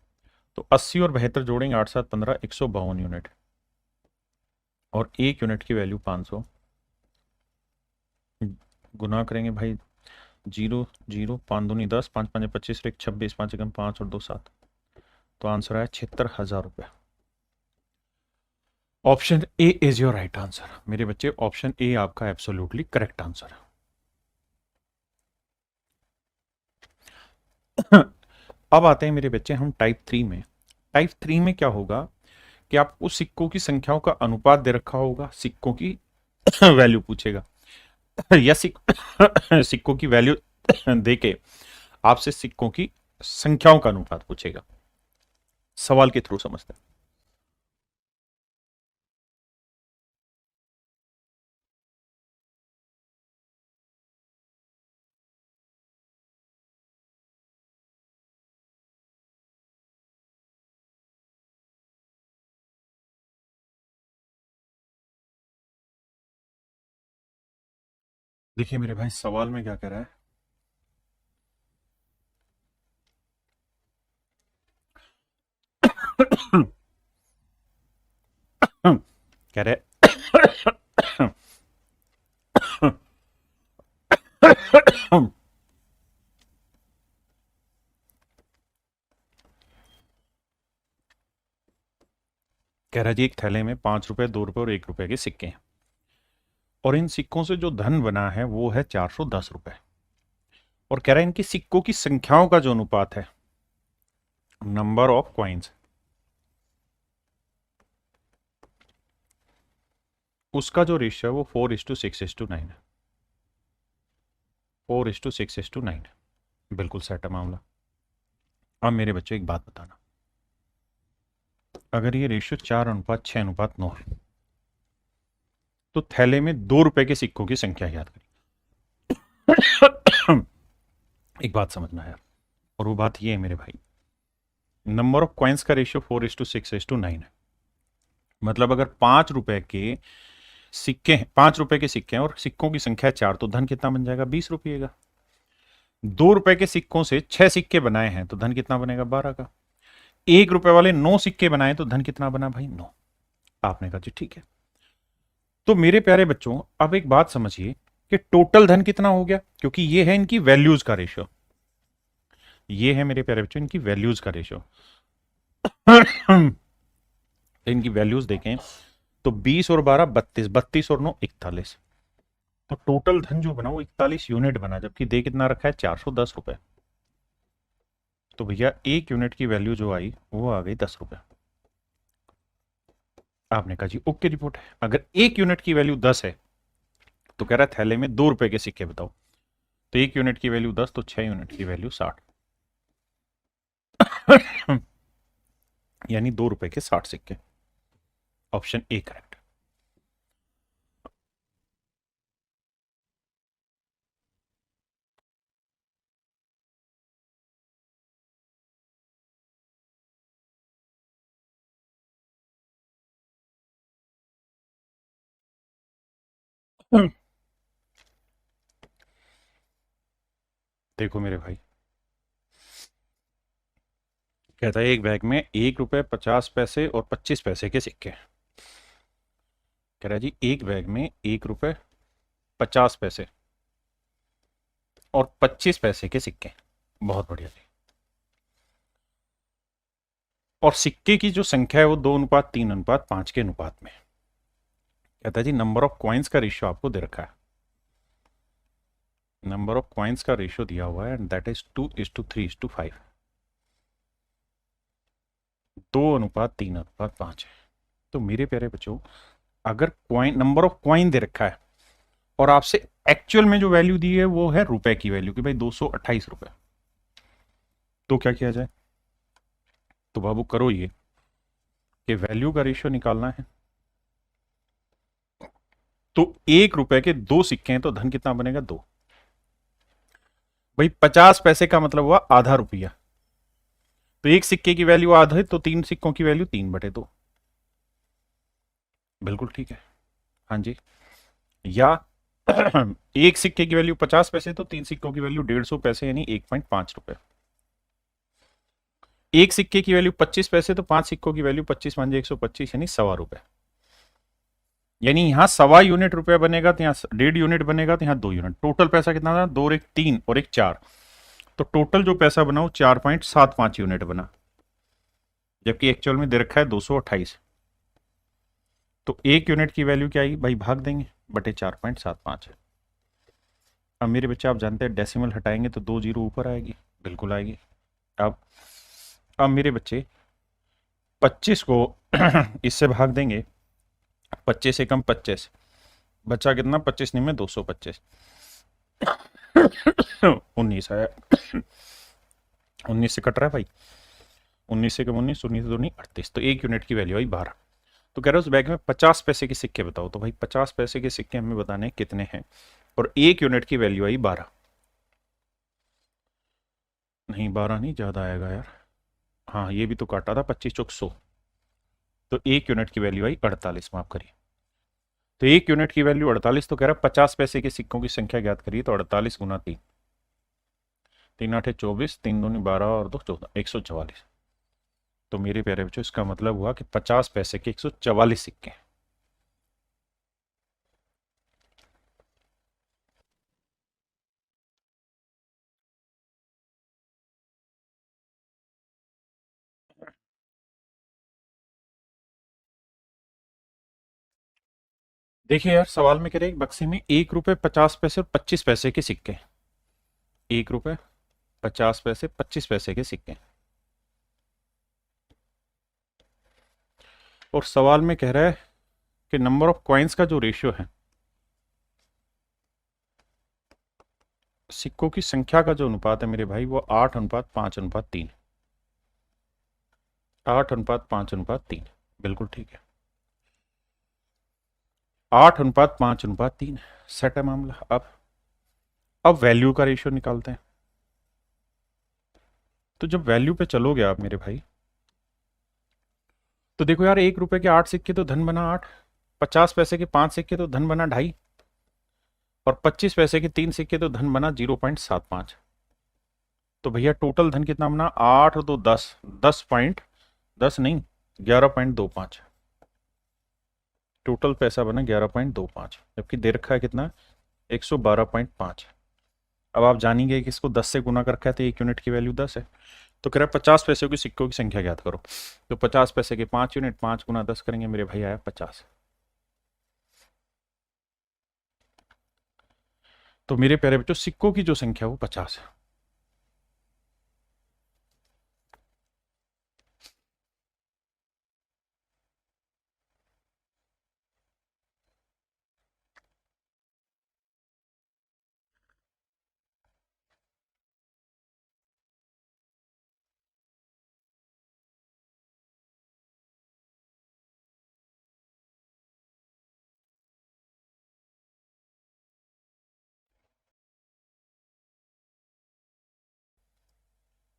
तो 80 और 72 जोड़ेंगे, 8 7 15, 152 यूनिट और 1 यूनिट की वैल्यू 500। गुना करेंगे भाई, 0 0, 5 दूनी 10, 5 5 25, 1 26, 5 एकम 5 और 2 7, तो आंसर आया 76,000 रुपये। Option A is your right answer मेरे बच्चे, ऑप्शन ए आपका एब्सोल्युटली करेक्ट आंसर है। अब आते हैं मेरे बच्चे हम टाइप 3 में। टाइप 3 में क्या होगा कि आपको सिक्कों की संख्याओं का अनुपात दे रखा होगा, सिक्कों की वैल्यू पूछेगा या सिक्कों की वैल्यू देके आपसे सिक्कों की संख्याओं का अनुपात पूछेगा। सवाल के थ्रू समझते हैं। देखिए मेरे भाई सवाल में क्या कह रहा है, कह रहे कह रहा जी एक थैले में 5 रुपए, 2 रुपए और 1 रुपए के सिक्के हैं, और इन सिक्कों से जो धन बना है वो है 410 रुपए। और कह रहा है इनकी सिक्कों की संख्याओं का जो अनुपात है, नंबर ऑफ कॉइन्स, उसका जो रेशियो है वो 4:6:9 है। 4:6:9 है। बिल्कुल सेट है मामला। अब मेरे बच्चों एक बात बताना, अगर ये रेशियो 4:6:9 है तो थैले में 2 रुपए के सिक्कों की संख्या याद करिए। एक बात समझना यार, और वो बात ये है मेरे भाई, नंबर ऑफ कॉइन्स का रेशियो 4:6:9 है। मतलब अगर 5 रुपए के सिक्के हैं, 5 रुपए के सिक्के हैं और सिक्कों की संख्या 4, तो धन कितना बन जाएगा? 20 रुपये का। 2 रुपए के सिक्कों से 6 सिक्के बनाए हैं तो धन कितना बनेगा? 12 का। 1 रुपए वाले 9 सिक्के बनाए तो धन कितना बना भाई? 9। आपने कहा जी ठीक है। तो मेरे प्यारे बच्चों अब एक बात समझिए कि टोटल धन कितना हो गया, क्योंकि ये है इनकी वैल्यूज का रेशियो। ये है मेरे प्यारे बच्चों इनकी वैल्यूज का रेशियो। इनकी वैल्यूज देखें तो 20 और 12 32, 32 और 9 41। तो टोटल धन जो बना वो 41 यूनिट बना, जबकि दे कितना रखा है? 410 रुपए। तो भैया 1 यूनिट की वैल्यू जो आई वो आ गई 10 रुपए। आपने कहा जी ओके रिपोर्ट है। अगर 1 यूनिट की वैल्यू 10 है तो कह रहा है थैले में 2 रुपए के सिक्के बताओ। तो 1 यूनिट की वैल्यू 10, तो 6 यूनिट की वैल्यू 60। यानी 2 रुपए के 60 सिक्के। Option A correct. देखो मेरे भाई, कहता है एक बैग में 1 रुपए 50 पैसे और 25 पैसे के सिक्के। कह रहा है जी एक बैग में 1 रुपए 50 पैसे और 25 पैसे के सिक्के। बहुत बढ़िया जी। और सिक्के की जो संख्या है वो 2:3:5 के अनुपात में। कहता है जी नंबर ऑफ कॉइन्स का रेशियो आपको दे रखा है। नंबर ऑफ कॉइन्स का रेशियो दिया हुआ है एंड दैट इज 2:3:5। 2:3:5 है। तो मेरे प्यारे बच्चों अगर कॉइन, नंबर ऑफ कॉइन दे रखा है और आपसे एक्चुअल में जो वैल्यू दी है वो है रुपए की वैल्यू कि भाई 228 रुपए, तो क्या किया जाए? तो बाबू करो ये कि वैल्यू का रेशियो निकालना है। तो 1 रुपए के 2 सिक्के हैं तो धन कितना बनेगा? 2। भाई 50 पैसे का मतलब हुआ आधा रुपया, तो एक सिक्के की वैल्यू आधा है तो 3 सिक्कों की वैल्यू 3/2। बिल्कुल ठीक है। हाँ जी। या एक सिक्के की वैल्यू 50 पैसे तो 3 सिक्कों की वैल्यू 150 पैसे यानी 1.5 रुपए। एक सिक्के की वैल्यू 25 पैसे तो 5 सिक्कों की वैल्यू 25 मान 125 यानी 1.25 रुपए। यानी यहां 1.25 यूनिट रुपया बनेगा तो यहाँ 1.5 यूनिट बनेगा तो यहाँ 2 यूनिट। टोटल पैसा कितना था? 2 और 1 3 और 1 4। तो टोटल जो पैसा बना वो 4.75 यूनिट बना, जबकि एक्चुअल में दे रखा है 228। तो 1 यूनिट की वैल्यू क्या आई भाई? भाग देंगे बटे 4.75 है। अब मेरे बच्चे आप जानते हैं डेसिमल हटाएंगे तो 2 जीरो ऊपर आएगी। बिल्कुल आएगी। अब मेरे बच्चे 25 को इससे भाग देंगे, 25 से कम 25 बच्चा कितना? 25 नहीं में 225। 19 आया। 19 से कट रहा है भाई, 19 से कम 19, 19 2 नहीं 38। तो 1 यूनिट की वैल्यू आई 12। तो कह रहे उस बैग में 50 पैसे के सिक्के बताओ। तो भाई 50 पैसे के सिक्के हमें बताने कितने हैं, और 1 यूनिट की वैल्यू आई 12। नहीं 12 नहीं, ज्यादा आएगा यार। हाँ ये भी तो काटा था, 25 चौक 100। तो 1 यूनिट की वैल्यू आई 48। माफ करिए। तो 1 यूनिट की वैल्यू 48। तो कह रहा है 50 पैसे के सिक्कों की संख्या ज्ञात करिए। तो 48 गुना 3, 3 8 24, 3 2 12 और 2 14, 144। तो मेरे प्यारे बच्चों इसका मतलब हुआ कि 50 पैसे के 144 सिक्के। देखिए यार, सवाल में कह रहे हैं एक बक्से में 1 रुपए 50 पैसे और 25 पैसे के सिक्के। 1 रुपए 50 पैसे 25 पैसे के सिक्के। और सवाल में कह रहा है कि नंबर ऑफ कॉइन्स का जो रेशियो है, सिक्कों की संख्या का जो अनुपात है मेरे भाई, वो 8:5:3। 8:5:3, बिल्कुल ठीक है। 8:5:3 सेट है मामला। अब वैल्यू का रेशियो निकालते हैं। तो जब वैल्यू पे चलोगे आप मेरे भाई, तो देखो यार, 1 रुपए के 8 सिक्के तो धन बना 8, 50 पैसे के 5 सिक्के तो धन बना 2.5, और 25 पैसे के 3 सिक्के तो धन बना 0.75। तो भैया टोटल धन कितना बना? 8 और 2 10, 10 नहीं 11.25। टोटल पैसा बना 11.25, जबकि दे रखा है कितना? 112.5। अब आप जानेंगे कि इसको 10 से गुना कर रखा है तो 1 यूनिट की वैल्यू 10 है। तो कह रहा है 50 पैसे की सिक्कों की संख्या ज्ञात करो। तो 50 पैसे के 5 यूनिट, 5 गुना 10 करेंगे मेरे भाई, आया 50। तो मेरे प्यारे बच्चों, सिक्कों की जो संख्या वो 50 है।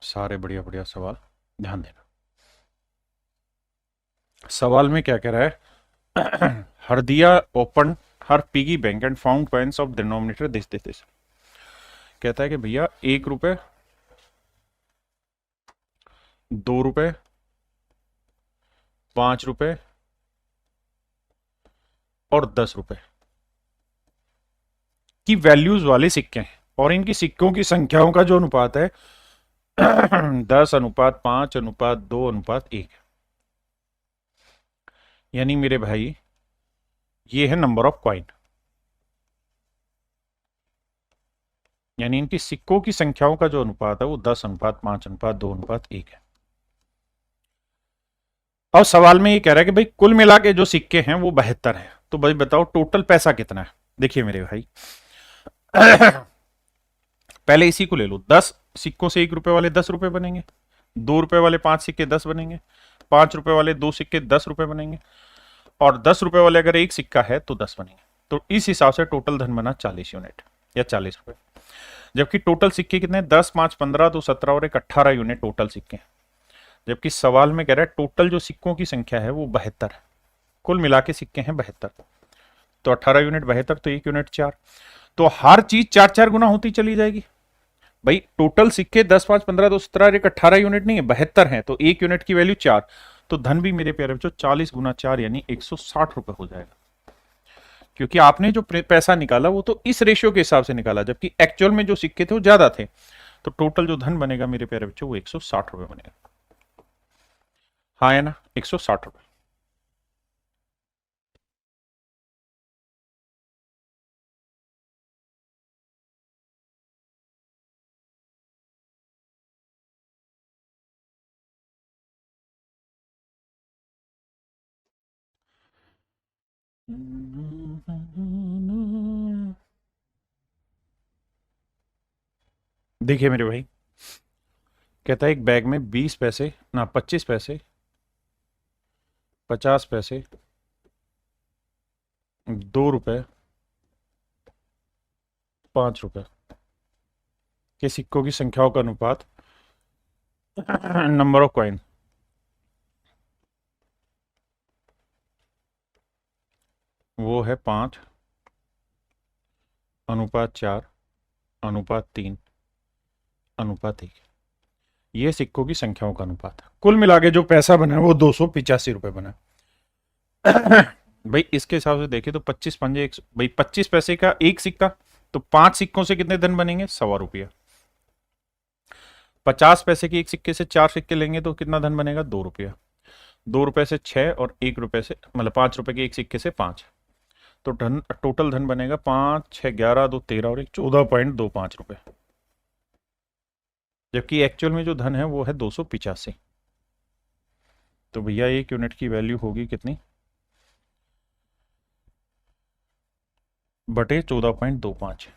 सारे बढ़िया बढ़िया सवाल, ध्यान देना। सवाल में क्या कह रहा है? Hardiya open her piggy bank and found coins of denominator this. कहता है कि भैया 1 रुपए, 2 रुपए, 5 रुपए और 10 रुपए की वैल्यूज वाले सिक्के हैं, और इनकी सिक्कों की संख्याओं का जो अनुपात है 10:5:2:1। यानी मेरे भाई ये है नंबर ऑफ कॉइन, यानी इनकी सिक्कों की संख्याओं का जो अनुपात है वो 10:5:2:1 है। और सवाल में ये कह रहा है कि भाई कुल मिला के जो सिक्के हैं वो 72 हैं। तो भाई बताओ टोटल पैसा कितना है? देखिए मेरे भाई, पहले इसी को ले लो। 10 सिक्कों से 1 रुपए वाले 10 रुपए बनेंगे, 2 रुपए वाले 5 सिक्के 10 बनेंगे, 5 रुपए वाले 2 सिक्के 10 रुपए बनेंगे, और 10 रुपए वाले अगर एक सिक्का है तो 10 बनेंगे। तो इस हिसाब से टोटल धन बना 40 यूनिट या 40 रुपए। जबकि टोटल सिक्के कितने? 10, 5, 15 तो 17 और एक 18 यूनिट टोटल सिक्के। जबकि सवाल में कह रहा है टोटल जो सिक्कों की संख्या है वो 72 है, कुल मिला के सिक्के हैं 72। तो 18 यूनिट 72, तो 1 यूनिट 4। तो हर चीज 4-4 गुना होती चली जाएगी। भाई टोटल सिक्के 10, 5, 15 तो 17 एक 18 यूनिट नहीं है, 72 है, तो 1 यूनिट की वैल्यू 4। तो धन भी मेरे प्यारे बच्चों 40 गुना 4 यानी 160 रुपए हो जाएगा। क्योंकि आपने जो पैसा निकाला वो तो इस रेशियो के हिसाब से निकाला, जबकि एक्चुअल में जो सिक्के थे वो ज्यादा थे। तो टोटल जो धन बनेगा मेरे प्यारे बच्चों वो 160 रुपए बनेगा। हाँ है ना, 160 रुपए। देखिए मेरे भाई, कहता है एक बैग में 20 पैसे ना 25 पैसे, 50 पैसे, 2 रुपए, 5 रुपए के सिक्कों की संख्याओं का अनुपात नंबर ऑफ कॉइन, वो है 5:4:3:1। ये सिक्कों की संख्याओं का अनुपात है। कुल मिला के जो पैसा बना है वो 285 रुपए बना। भाई इसके हिसाब से देखें तो 25 पंजे भाई 25 पैसे का एक सिक्का, तो 5 सिक्कों से कितने धन बनेंगे? 125 रुपया। 50 पैसे के एक सिक्के से 4 सिक्के लेंगे तो कितना धन बनेगा? 2 रुपया। 2 रुपए से 6 और 1 रुपए से मतलब 5 रुपए के एक सिक्के से 5, तो धन, टोटल धन बनेगा 5 6 11 2 13 और एक 14.25 रुपए, जबकि एक्चुअल में जो धन है वो है 285। तो भैया एक यूनिट की वैल्यू होगी कितनी, बटे 14.25,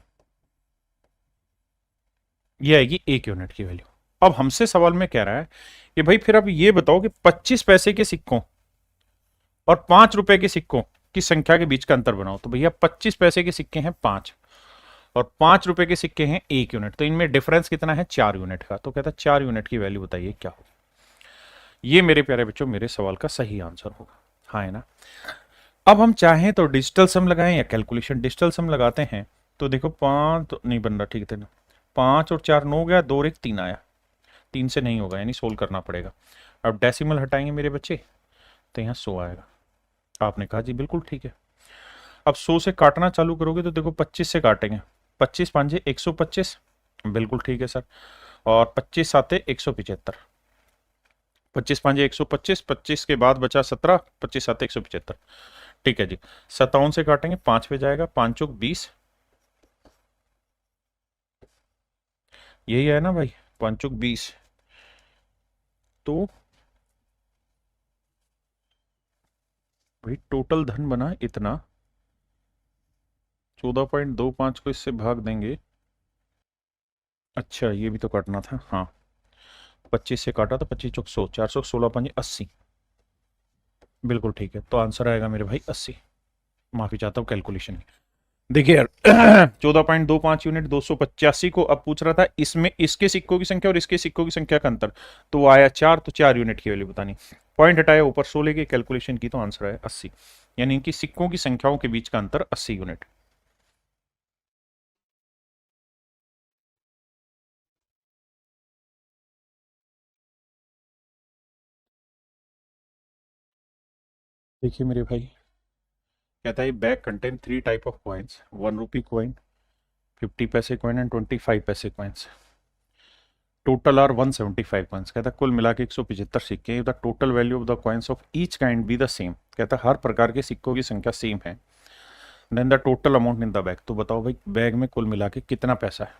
ये आएगी एक यूनिट की वैल्यू। अब हमसे सवाल में कह रहा है कि भाई फिर अब ये बताओ कि 25 पैसे के सिक्कों और 5 रुपए के सिक्कों की संख्या के बीच का अंतर बनाओ। तो भैया 25 पैसे के सिक्के हैं 5 और 5 रुपए के सिक्के हैं 1 यूनिट, तो इनमें डिफरेंस कितना है 4 यूनिट का। तो कहता है 4 यूनिट की वैल्यू बताइए क्या होगी। ये मेरे प्यारे बच्चों मेरे सवाल का सही आंसर होगा, हाँ है ना। अब हम चाहें तो डिजिटल सम लगाएं या कैलकुलेशन। डिजिटल सम लगाते हैं तो देखो 5 तो नहीं बन रहा, ठीक है ना, 5 और 4 9 गया, 2 और 1 3 आया, 3 से नहीं होगा यानी सोल्व करना पड़ेगा। अब डेसिमल हटाएंगे मेरे बच्चे तो यहाँ 100 आएगा। आपने कहा जी बिल्कुल ठीक है। अब 100 से काटना चालू करोगे तो देखो 25 से काटेंगे, 25 5 125, बिल्कुल ठीक है सर। और 25 7 175, 25 5 125, 25 के बाद बचा 17, 25 7 175, ठीक है जी। 57 से काटेंगे 5 पे जाएगा, 5 चौक 20, यही है ना भाई, 5 चौक 20। तो भाई टोटल धन बना इतना, 14.25 को इससे भाग देंगे। अच्छा ये भी तो काटना था, हाँ 25 से काटा तो 25 चौक 100, 416 5 80, बिल्कुल ठीक है। तो आंसर आएगा मेरे भाई 80। माफी चाहता हूँ कैलकुलेशन की। देखिए यार 14.25 यूनिट 285 को अब पूछ रहा था इसमें इसके सिक्कों की संख्या और इसके सिक्कों की संख्या का अंतर, तो वो आया 4, तो 4 यूनिट की वैल्यू बतानी, पॉइंट हटाया ऊपर 16 की कैलकुलेशन की तो आंसर आया 80, यानी इनकी सिक्कों की संख्याओं के बीच का अंतर 80 यूनिट। देखिए मेरे भाई कहता है bag contain 3 type of coins, 1 rupee coin, 50 पैसे कॉइन एंड 25 पैसे कॉइन्स, टोटल आर 175 कॉइन्स। कहता है कुल मिला के 175 सिक्के, the total value of the coins of each kind be the same. कहता है हर प्रकार के सिक्कों की संख्या सेम है, then the total amount in the bag. तो बताओ भाई बैग में कुल मिला के कितना पैसा है।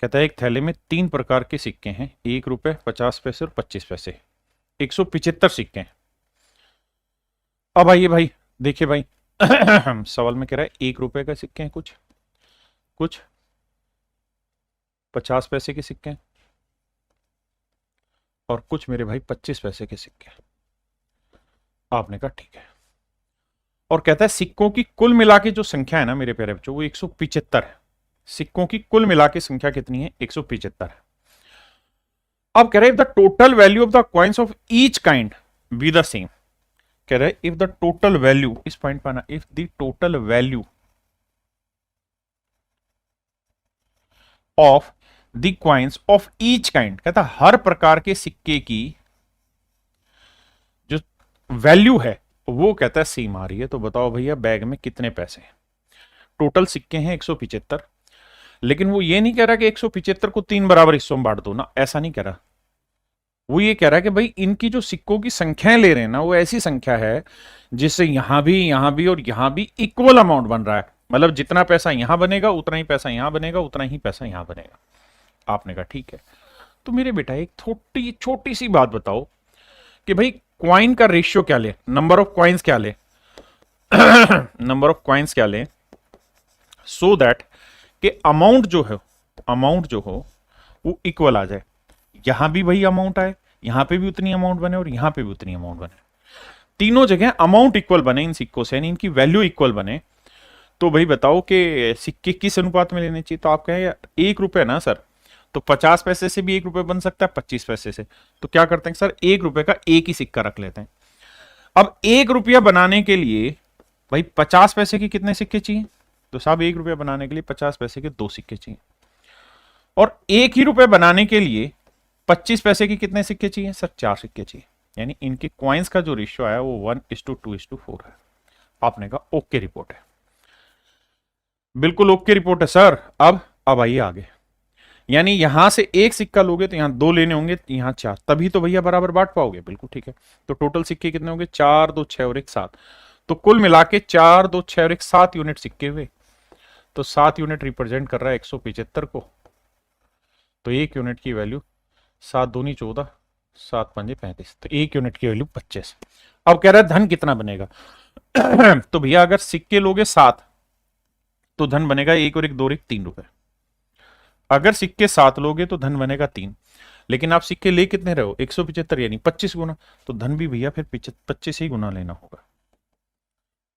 कहता है एक थैले में 3 प्रकार के सिक्के हैं, 1 रुपए, 50 पैसे और 25 पैसे, 175 सिक्के हैं। अब आइए भाई देखिए भाई सवाल में कह रहा है 1 रुपए का सिक्के हैं कुछ, कुछ 50 पैसे के सिक्के हैं और कुछ मेरे भाई 25 पैसे के सिक्के हैं। आपने कहा ठीक है। और कहता है सिक्कों की कुल मिला के जो संख्या है ना मेरे प्यारे बच्चों वो 175 है। सिक्कों की कुल मिला के संख्या कितनी है 175 है। अब कह रहे the total value of the coins of each kind be the same. कह रहे इफ द टोटल वैल्यू, इस पॉइंट पर ना, if the total value of the coins of each kind, कहता हर प्रकार के सिक्के की जो वैल्यू है वो कहता है सेम आ रही है। तो बताओ भैया बैग में कितने पैसे हैं। टोटल सिक्के हैं 175, लेकिन वो ये नहीं कह रहा कि 175 को 3 बराबर हिस्सों में बांट दो ना, ऐसा नहीं कह रहा। वो ये कह रहा है कि भाई इनकी जो सिक्कों की संख्याएं ले रहे हैं ना वो ऐसी संख्या है जिससे यहां भी और यहां भी इक्वल अमाउंट बन रहा है। मतलब जितना पैसा यहां बनेगा उतना ही पैसा यहां बनेगा, उतना ही पैसा यहां बनेगा। आपने कहा ठीक है। तो मेरे बेटा एक छोटी छोटी सी बात बताओ कि भाई क्वाइन का रेशियो क्या ले, नंबर ऑफ क्वाइंस क्या ले नंबर ऑफ क्वाइंस क्या ले, सो दैट कि अमाउंट जो हो वो इक्वल आ जाए। यहां भी वही अमाउंट आए, यहां पे भी उतनी अमाउंट बने और यहां पे भी उतनी अमाउंट बने, तीनों जगह अमाउंट इक्वल बने इन सिक्कों से, यानी इनकी वैल्यू इक्वल बने। तो भाई बताओ कि सिक्के किस अनुपात में लेने चाहिए। तो आप कहें 1 रुपए ना सर, तो 50 पैसे से भी 1 रुपए बन सकता है, 25 पैसे से। तो क्या करते हैं सर 1 रुपए का एक ही सिक्का रख लेते हैं। अब 1 रुपया बनाने के लिए भाई 50 पैसे के कितने सिक्के चाहिए। तो साहब 1 रुपया बनाने के लिए 50 पैसे के 2 सिक्के चाहिए, और 1 ही रुपए बनाने के लिए 25 पैसे के कितने सिक्के चाहिए सर 4 सिक्के चाहिए। यानी इनके कॉइन्स का जो रेशियो आया वो 1:2:4 है। आपने कहा ओके रिपोर्ट है, बिल्कुल ओके रिपोर्ट है सर। अब आइए आगे, यानी यहां से एक सिक्का लोगे तो यहां 2 लेने होंगे, यहां 4, तभी तो भैया बराबर बांट पाओगे। बिल्कुल ठीक है। तो टोटल सिक्के कितने होंगे 4 2 6 और 1 7। तो कुल मिला के 4 2 6 और एक 7 यूनिट सिक्के हुए, तो 7 यूनिट रिप्रेजेंट कर रहा है 175 को। तो एक यूनिट की वैल्यू 7 दूनी 14, 7 पंजे 35, तो एक यूनिट की वैल्यू 25। अब कह रहा है धन कितना बनेगा। तो भैया अगर सिक्के लोगे 7 तो धन बनेगा 1 और 1 2 और 1 3 रुपए। अगर सिक्के 7 लोगे तो धन बनेगा 3, लेकिन आप सिक्के ले कितने रहे हो 175 यानी 25 गुना, तो धन भी भैया फिर 25 ही गुना लेना होगा,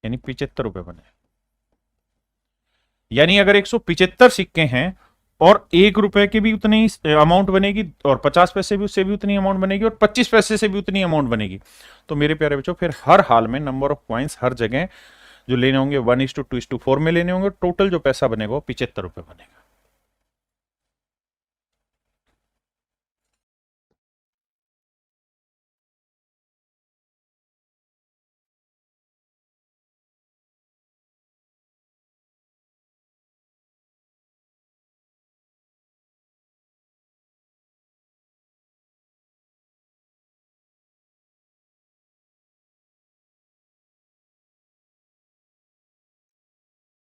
यानी 75 रुपए बने। यानी अगर 175 सिक्के हैं और 1 रुपए के भी उतनी अमाउंट बनेगी, और 50 पैसे भी उससे भी उतनी अमाउंट बनेगी, और 25 पैसे से भी उतनी अमाउंट बनेगी, तो मेरे प्यारे बच्चों फिर हर हाल में नंबर ऑफ कॉइन्स हर जगह जो लेने होंगे 1:2:4 में लेने होंगे, टोटल जो पैसा बनेगा वो 75 रुपए बनेगा।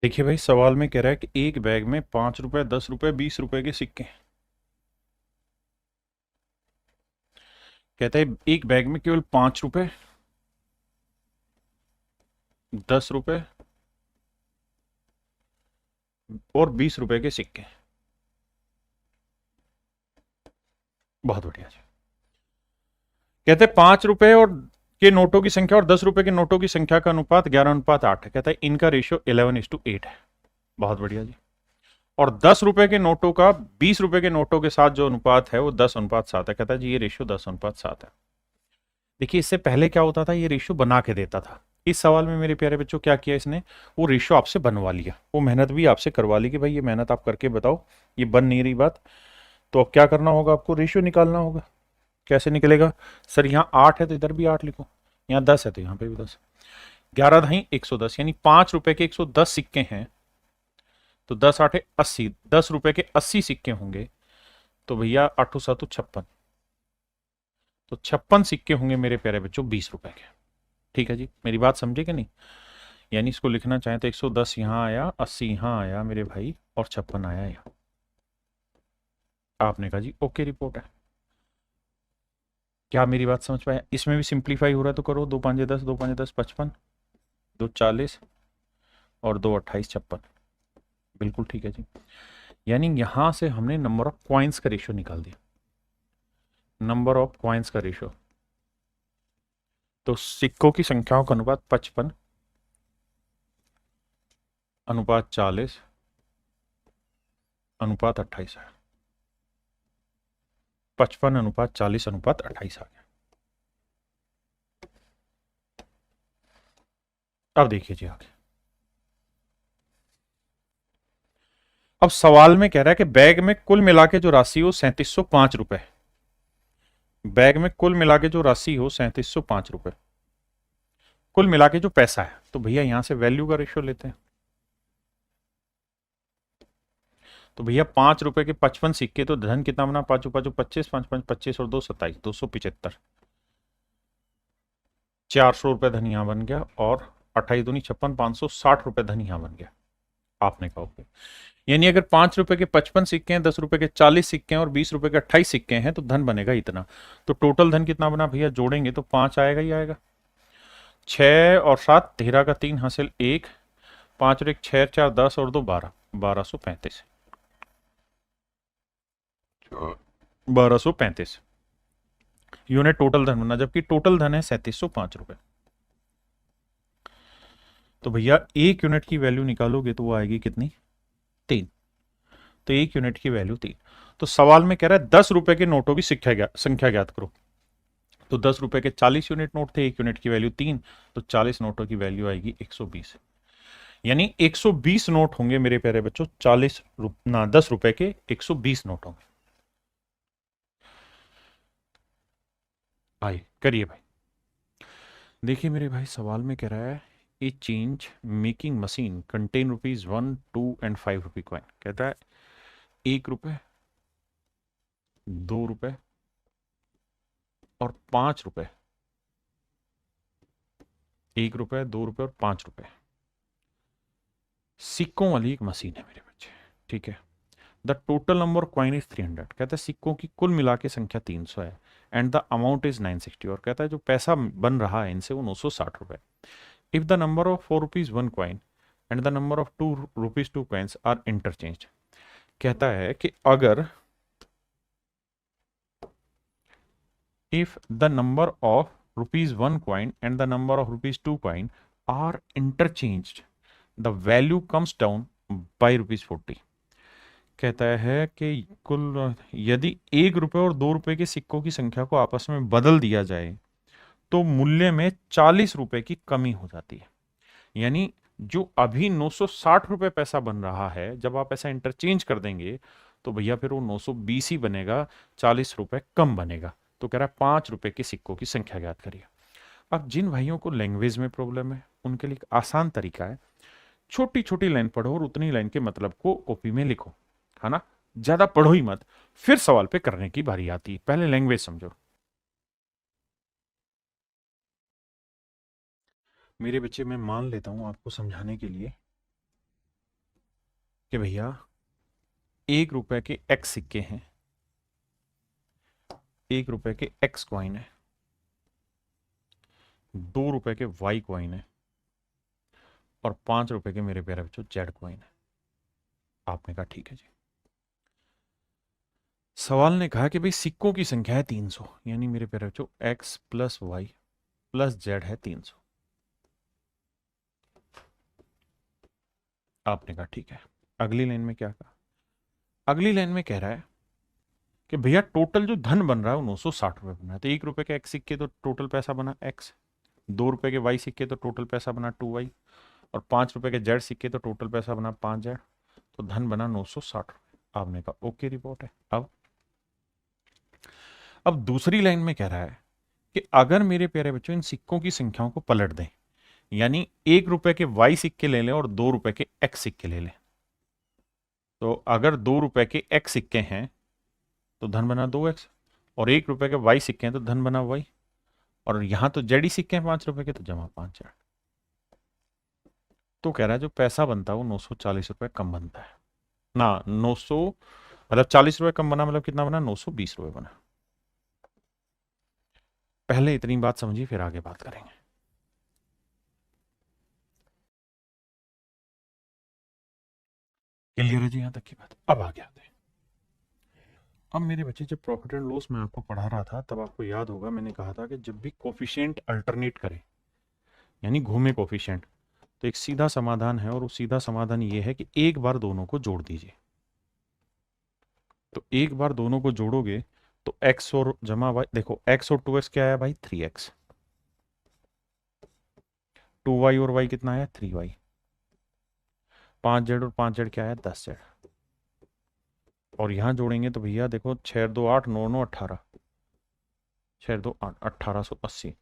देखिए भाई, सवाल में कह रहा है कि एक बैग में 5 रुपए 10 रुपए 20 रुपए के सिक्के हैं। कहता है एक बैग में केवल 5 रुपए 10 रुपए और 20 रुपए के सिक्के हैं। बहुत बढ़िया जी। कहते हैं 5 रुपए और के नोटों की संख्या और 10 रुपए के नोटों की संख्या का अनुपात 11:8 है। कहता है इनका रेशियो 11:8 है। बहुत बढ़िया जी। और 10 रुपए के नोटों का 20 रुपए के नोटों के साथ जो अनुपात है वो 10:7 है। कहता है जी ये रेशियो 10:7 है। देखिए इससे पहले क्या होता था, ये रेशियो बना के देता था। इस सवाल में मेरे प्यारे बच्चों क्या किया इसने, वो रेशियो आपसे बनवा लिया, वो मेहनत भी आपसे करवा ली कि भाई ये मेहनत आप करके बताओ, ये बन नहीं रही बात। तो अब क्या करना होगा, आपको रेशियो निकालना होगा। कैसे निकलेगा, सर यहाँ 8 है तो इधर भी 8 लिखो, यहाँ 10 है तो यहाँ पे भी 10, 11 दही 110, यानी 5 रुपए के 110 सिक्के हैं, तो 10 8 80, 10 रुपए के 80 सिक्के होंगे, तो भैया 8 7 56, तो 56 सिक्के होंगे मेरे प्यारे बच्चों 20 रुपए के। ठीक है जी, मेरी बात समझे कि नहीं। यानी इसको लिखना चाहें तो 110 यहाँ आया, 80 यहाँ आया मेरे भाई, और 56 आया यहाँ। आपने कहा जी ओके रिपोर्ट है। क्या मेरी बात समझ पाया। इसमें भी सिंप्लीफाई हो रहा है तो करो, 2 5 10, 2 5 10 55, 2 40 और 2 28 56। बिल्कुल ठीक है जी। यानी यहां से हमने नंबर ऑफ क्वाइंस का रेशियो निकाल दिया, नंबर ऑफ क्वाइंस का रेशियो। तो सिक्कों की संख्याओं का अनुपात 55 अनुपात 40 अनुपात 28 है। 55 अनुपात 40 अनुपात 28 आ गया। अब देखिए जी आगे। अब सवाल में कह रहा है कि बैग में कुल मिला के जो राशि हो 3705 रुपए, बैग में कुल मिला के जो राशि हो 3705 रुपए, कुल मिला के जो पैसा है। तो भैया यहां से वैल्यू का रेशियो लेते हैं। तो भैया 5 रुपए के 55 सिक्के, तो धन कितना बना, 5 5 25, 5 5 25 और 2 27, 275, 400 रुपए धन यहां बन गया, और 28 दूनी 56, 560 रुपए धन यहां बन गया। आपने कहा ओके। यानी अगर 5 रुपए के 55 सिक्के हैं, 10 रुपए के 40 सिक्के हैं और 20 रुपए के 28 सिक्के हैं, तो धन बनेगा इतना। तो टोटल धन कितना बना भैया, जोड़ेंगे तो 5 आएगा ही आएगा। 6 और 7 13 का 3 हासिल 1, 5 और 1 6 4 10 और 2 12, 1235, 1235 यूनिट टोटल धन बना, जबकि टोटल धन है 3705 रुपए। तो भैया एक यूनिट की वैल्यू निकालोगे तो वो आएगी कितनी, 3। तो एक यूनिट की वैल्यू 3। तो सवाल में कह रहा है 10 रुपए के नोटों की संख्या ज्ञात करो। तो 10 रुपए के 40 यूनिट नोट थे, एक यूनिट की वैल्यू 3, तो 40 नोटों की वैल्यू आएगी 120। यानी 120 नोट होंगे मेरे प्यारे बच्चों, 10 रुपए के 120 नोट होंगे। भाई करिए भाई। देखिए मेरे भाई, सवाल में कह रहा है ए change making machine contain rupees 1 2 and 5 rupee coin. कहता है 1 रुपए 2 रुपए और 5 रुपए 1 रुपए, 2 रुपए और 5 रुपए, सिक्कों वाली एक मशीन है मेरे बच्चे, ठीक है। The total number of coin is 300, कहता है सिक्कों की कुल मिला के संख्या 300 है, एंड द अमाउंट इज 960, और कहता है जो पैसा बन रहा है इनसे वो 960 रुपए। If the number of 4 rupees 1 coin and the number of 2 rupees 2 coins are interchange, कहता है कि अगर if the number of rupees 1 coin and the number of rupees 2 coin are interchanged, the value comes down by rupees 40, कहता है कि कुल यदि 1 रुपए और 2 रुपए के सिक्कों की संख्या को आपस में बदल दिया जाए तो मूल्य में 40 रुपए की कमी हो जाती है। यानी जो अभी 960 रुपए पैसा बन रहा है, जब आप ऐसा इंटरचेंज कर देंगे तो भैया फिर वो 920 ही बनेगा, 40 रुपए कम बनेगा। तो कह रहा है 5 रुपए के सिक्कों की संख्या ज्ञात करिए। अब जिन भाइयों को लैंग्वेज में प्रॉब्लम है उनके लिए एक आसान तरीका है, छोटी छोटी लाइन पढ़ो और उतनी लाइन के मतलब को कॉपी में लिखो, है ना, ज्यादा पढ़ो ही मत, फिर सवाल पे करने की बारी आती है, पहले लैंग्वेज समझो। मेरे बच्चे, मैं मान लेता हूं आपको समझाने के लिए कि भैया 1 रुपए के एक्स सिक्के हैं, 1 रुपए के एक्स कॉइन है, 2 रुपए के वाई कॉइन है और 5 रुपए के मेरे प्यारे बच्चों जेड कॉइन है। आपने कहा ठीक है जी। सवाल ने कहा कि भाई सिक्कों की संख्या है 300, यानी मेरे प्यारे बच्चों x plus y plus z है 300। आपने कहा ठीक है। अगली लाइन में क्या कहा? अगली लाइन में कह रहा है कि भैया टोटल जो धन बन रहा है वो 960 रुपए बन रहा है। तो 1 रुपए के एक्स सिक्के तो टोटल पैसा बना एक्स, 2 रुपए के वाई सिक्के तो टोटल पैसा बना 2 वाई, और 5 रुपए के जेड सिक्के तो टोटल पैसा बना 5 जेड। तो धन बना 960 रुपए। आपने कहा ओके रिपोर्ट है। अब दूसरी लाइन में कह रहा है कि अगर मेरे प्यारे बच्चों इन सिक्कों की संख्याओं को पलट दें, यानी 1 रुपए के वाई सिक्के ले लें और 2 रुपए के एक्स सिक्के ले लें, तो अगर 2 रुपए के एक्स सिक्के हैं तो धन बना 2x, और 1 रुपए के वाई सिक्के हैं तो धन बना वाई, और यहां तो जेडी सिक्के हैं 5 रुपए के तो जमा 5 जेड। तो कह रहा है जो पैसा बनता है वो 940 रुपए कम बनता है ना, 900 मतलब 40 रुपए कम बना, मतलब कितना बना? 920 रुपए बना। पहले इतनी बात समझिए फिर आगे बात करेंगे। क्लियर है जी यहां तक की बात? अब आगे आते हैं। अब मेरे बच्चे, जब प्रॉफिट एंड लॉस मैं आपको पढ़ा रहा था तब आपको याद होगा मैंने कहा था कि जब भी कोफिशिएंट अल्टरनेट करें, यानी घूमे कोफिशिएंट, तो एक सीधा समाधान है, और वो सीधा समाधान ये है कि एक बार दोनों को जोड़ दीजिए। तो एक बार दोनों को जोड़ोगे तो x और जमा y, देखो x और 2x क्या है भाई? 3x। 2y और y कितना है? 3y। 5z और 5z क्या है? 10z। और यहां जोड़ेंगे तो भैया देखो 6 2 8 9 9 18, 6 2 8 1880।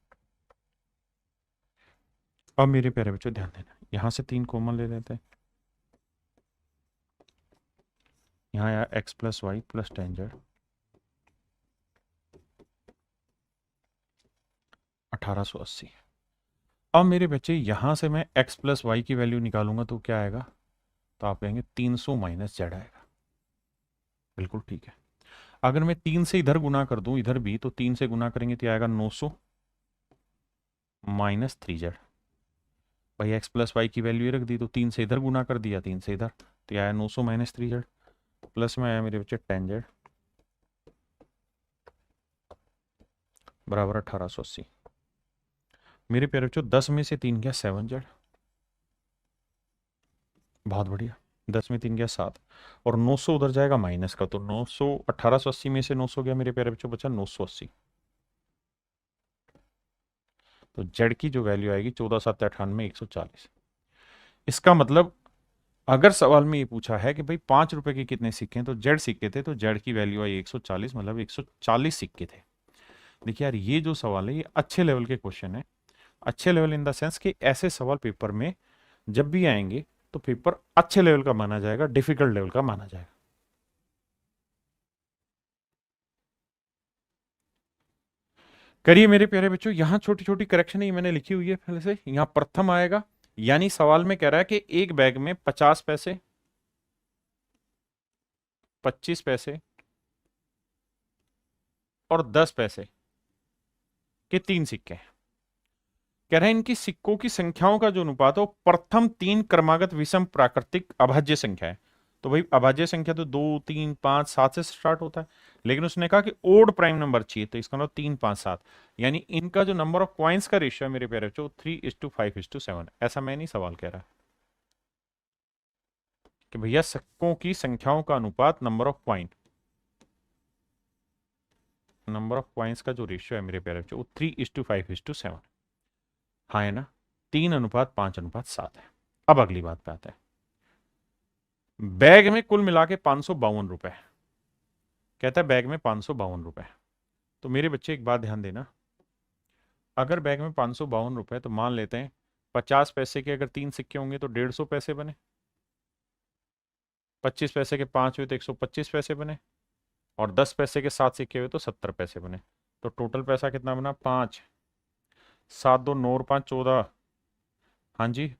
अब मेरे प्यारे बच्चों ध्यान देना, यहां से 3 कॉमन ले लेते हैं, यहाँ आया x plus y plus 10z 1880। अब मेरे बच्चे यहां से मैं x प्लस वाई की वैल्यू निकालूंगा तो क्या आएगा? तो आप कहेंगे 300 माइनस जेड आएगा। बिल्कुल ठीक है। अगर मैं 3 से इधर गुना कर दूं, इधर भी, तो 3 से गुना करेंगे तो आएगा 900 माइनस 3z। भाई x प्लस वाई की वैल्यू रख दी तो 3 से इधर गुना कर दिया, 3 से इधर, तो आया 900 माइनस 3z, प्लस में आया मेरे बच्चे 10z बराबर 1880। मेरे प्यारे बच्चों 10 में से 3 गया 7z, बहुत बढ़िया। 10 में 3 गया 7, और 900 उधर जाएगा माइनस का, तो 900 1880 में से 900 गया मेरे प्यारे बच्चों, बचा 980। तो जेड की जो वैल्यू आएगी 14 7 98 140। इसका मतलब अगर सवाल में ये पूछा है कि भाई 5 रुपए के कितने सिक्के हैं, तो जेड सिक्के थे, तो जेड की वैल्यू आई 140, मतलब 140 सिक्के थे। देखिए यार, ये जो सवाल है ये अच्छे लेवल के क्वेश्चन है। अच्छे लेवल इन द सेंस कि ऐसे सवाल पेपर में जब भी आएंगे तो पेपर अच्छे लेवल का माना जाएगा, डिफिकल्ट लेवल का माना जाएगा। करिए मेरे प्यारे बच्चों, यहां छोटी छोटी करेक्शन ही मैंने लिखी हुई है पहले से। यहां प्रथम आएगा, यानी सवाल में कह रहा है कि एक बैग में 50 पैसे, 25 पैसे और 10 पैसे के 3 सिक्के हैं। कह रहे हैं इनकी सिक्कों की संख्याओं का जो अनुपात है वो प्रथम 3 क्रमागत विषम प्राकृतिक अभाज्य संख्या है। तो भाई अभाज्य संख्या तो 2, 3, 5, 7 से स्टार्ट होता है, लेकिन उसने कहा कि ओड प्राइम नंबर चाहिए, तो इसका मतलब 3, 5, 7, यानी इनका जो नंबर ऑफ कॉइन्स का रेशियो है मेरे प्यारे बच्चों 3:5:7। ऐसा मैं नहीं सवाल कह रहा कि भैया सिक्कों की संख्याओं का अनुपात number of coin, number of coins का जो रेशियो है मेरे प्यारे बच्चों वो 3:5:7। हाँ है ना, 3:5:7 है। अब अगली बात पे आता है, बैग में कुल मिला के 552 रुपए। कहता है बैग में 552 रुपए। तो मेरे बच्चे एक बात ध्यान देना, अगर बैग में 552 रुपए, तो मान लेते हैं 50 पैसे के अगर 3 सिक्के होंगे तो 150 पैसे बने, 25 पैसे के 5 हुए तो 125 पैसे बने, और 10 पैसे के 7 सिक्के हुए तो 70 पैसे बने। तो टोटल पैसा कितना बना? 5, 7, 2, 9 और 5, 14। हाँ जी,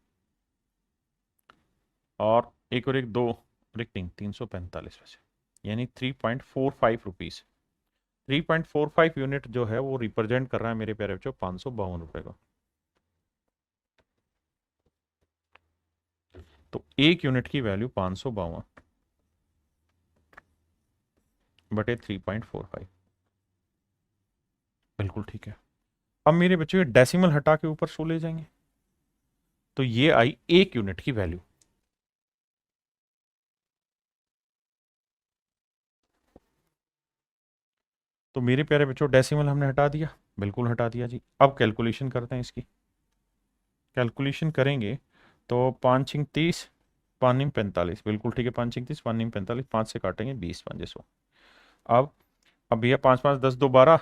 और एक और एक 2 और एक 3, 345 पैसे, यानी 3.45 रुपीज। 3.45 यूनिट जो है वो रिप्रेजेंट कर रहा है मेरे प्यारे बच्चों 552 रुपए का। तो एक यूनिट की वैल्यू 552 बटे 3.45, बिल्कुल ठीक है। अब मेरे बच्चों ये डेसिमल हटा के ऊपर शो ले जाएंगे, तो ये आई एक यूनिट की वैल्यू। तो मेरे प्यारे बच्चों डेसिमल हमने हटा दिया, बिल्कुल हटा दिया जी। अब कैलकुलेशन करते हैं इसकी। कैलकुलेशन करेंगे तो 5 छिंग 30, 5 निम 45, बिल्कुल ठीक है। 5 छिंग 30, 5 निम 45, 5 से काटेंगे 20, 5 100। अब भैया 5, 5, 10, 2, 12,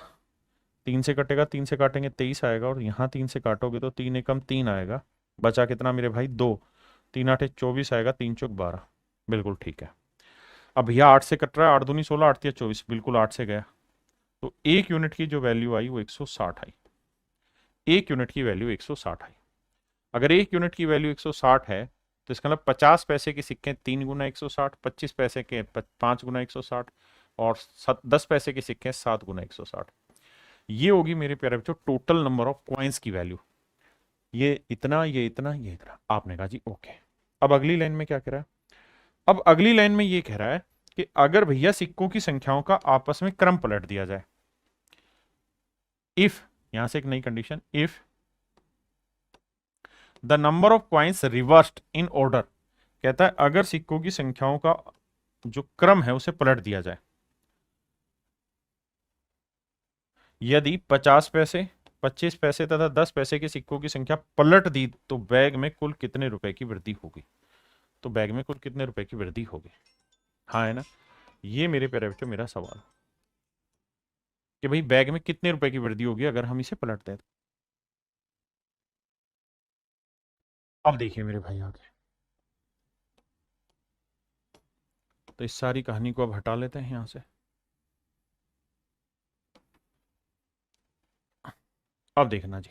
3 से कटेगा, 3 से काटेंगे 23 आएगा, और यहाँ 3 से काटोगे तो 3 एकम 3 आएगा, बचा कितना मेरे भाई? 2, 3 8 24 आएगा, 3 चौक 12, बिल्कुल ठीक है। अब भैया 8 से कट रहा है, 8 दूनी 16, 8 3 24, बिल्कुल 8 से गया। तो एक यूनिट की जो वैल्यू आई वो 160 आई। एक यूनिट की वैल्यू 160 आई। अगर एक यूनिट की वैल्यू 160 है तो इसका मतलब 50 पैसे के सिक्के 3 गुना 160, 25 पैसे के 5 गुना 160, और 10 पैसे के सिक्के 7 गुना 160। ये होगी मेरे प्यारे बच्चों टोटल नंबर ऑफ कॉइन्स की वैल्यू। ये इतना, ये इतना, ये इतना। आपने कहा जी ओके। अब अगली लाइन में क्या कह रहा है? अब अगली लाइन में ये कह रहा है कि अगर भैया सिक्कों की संख्याओं का आपस में क्रम पलट दिया जाए, इफ, यहां से एक नई condition, if the number of coins reversed in order. कहता है अगर सिक्कों की संख्याओं का जो क्रम है उसे पलट दिया जाए, यदि 50 पैसे, 25 पैसे तथा 10 पैसे के सिक्कों की संख्या पलट दी तो बैग में कुल कितने रुपए की वृद्धि होगी? तो बैग में कुल कितने रुपए की वृद्धि होगी? हाँ है ना, ये मेरे प्यारे बच्चों मेरा सवाल कि भाई बैग में कितने रुपए की वृद्धि होगी अगर हम इसे पलटते हैं। अब देखिए मेरे भाई आगे, तो इस सारी कहानी को अब हटा लेते हैं यहां से। अब देखना जी,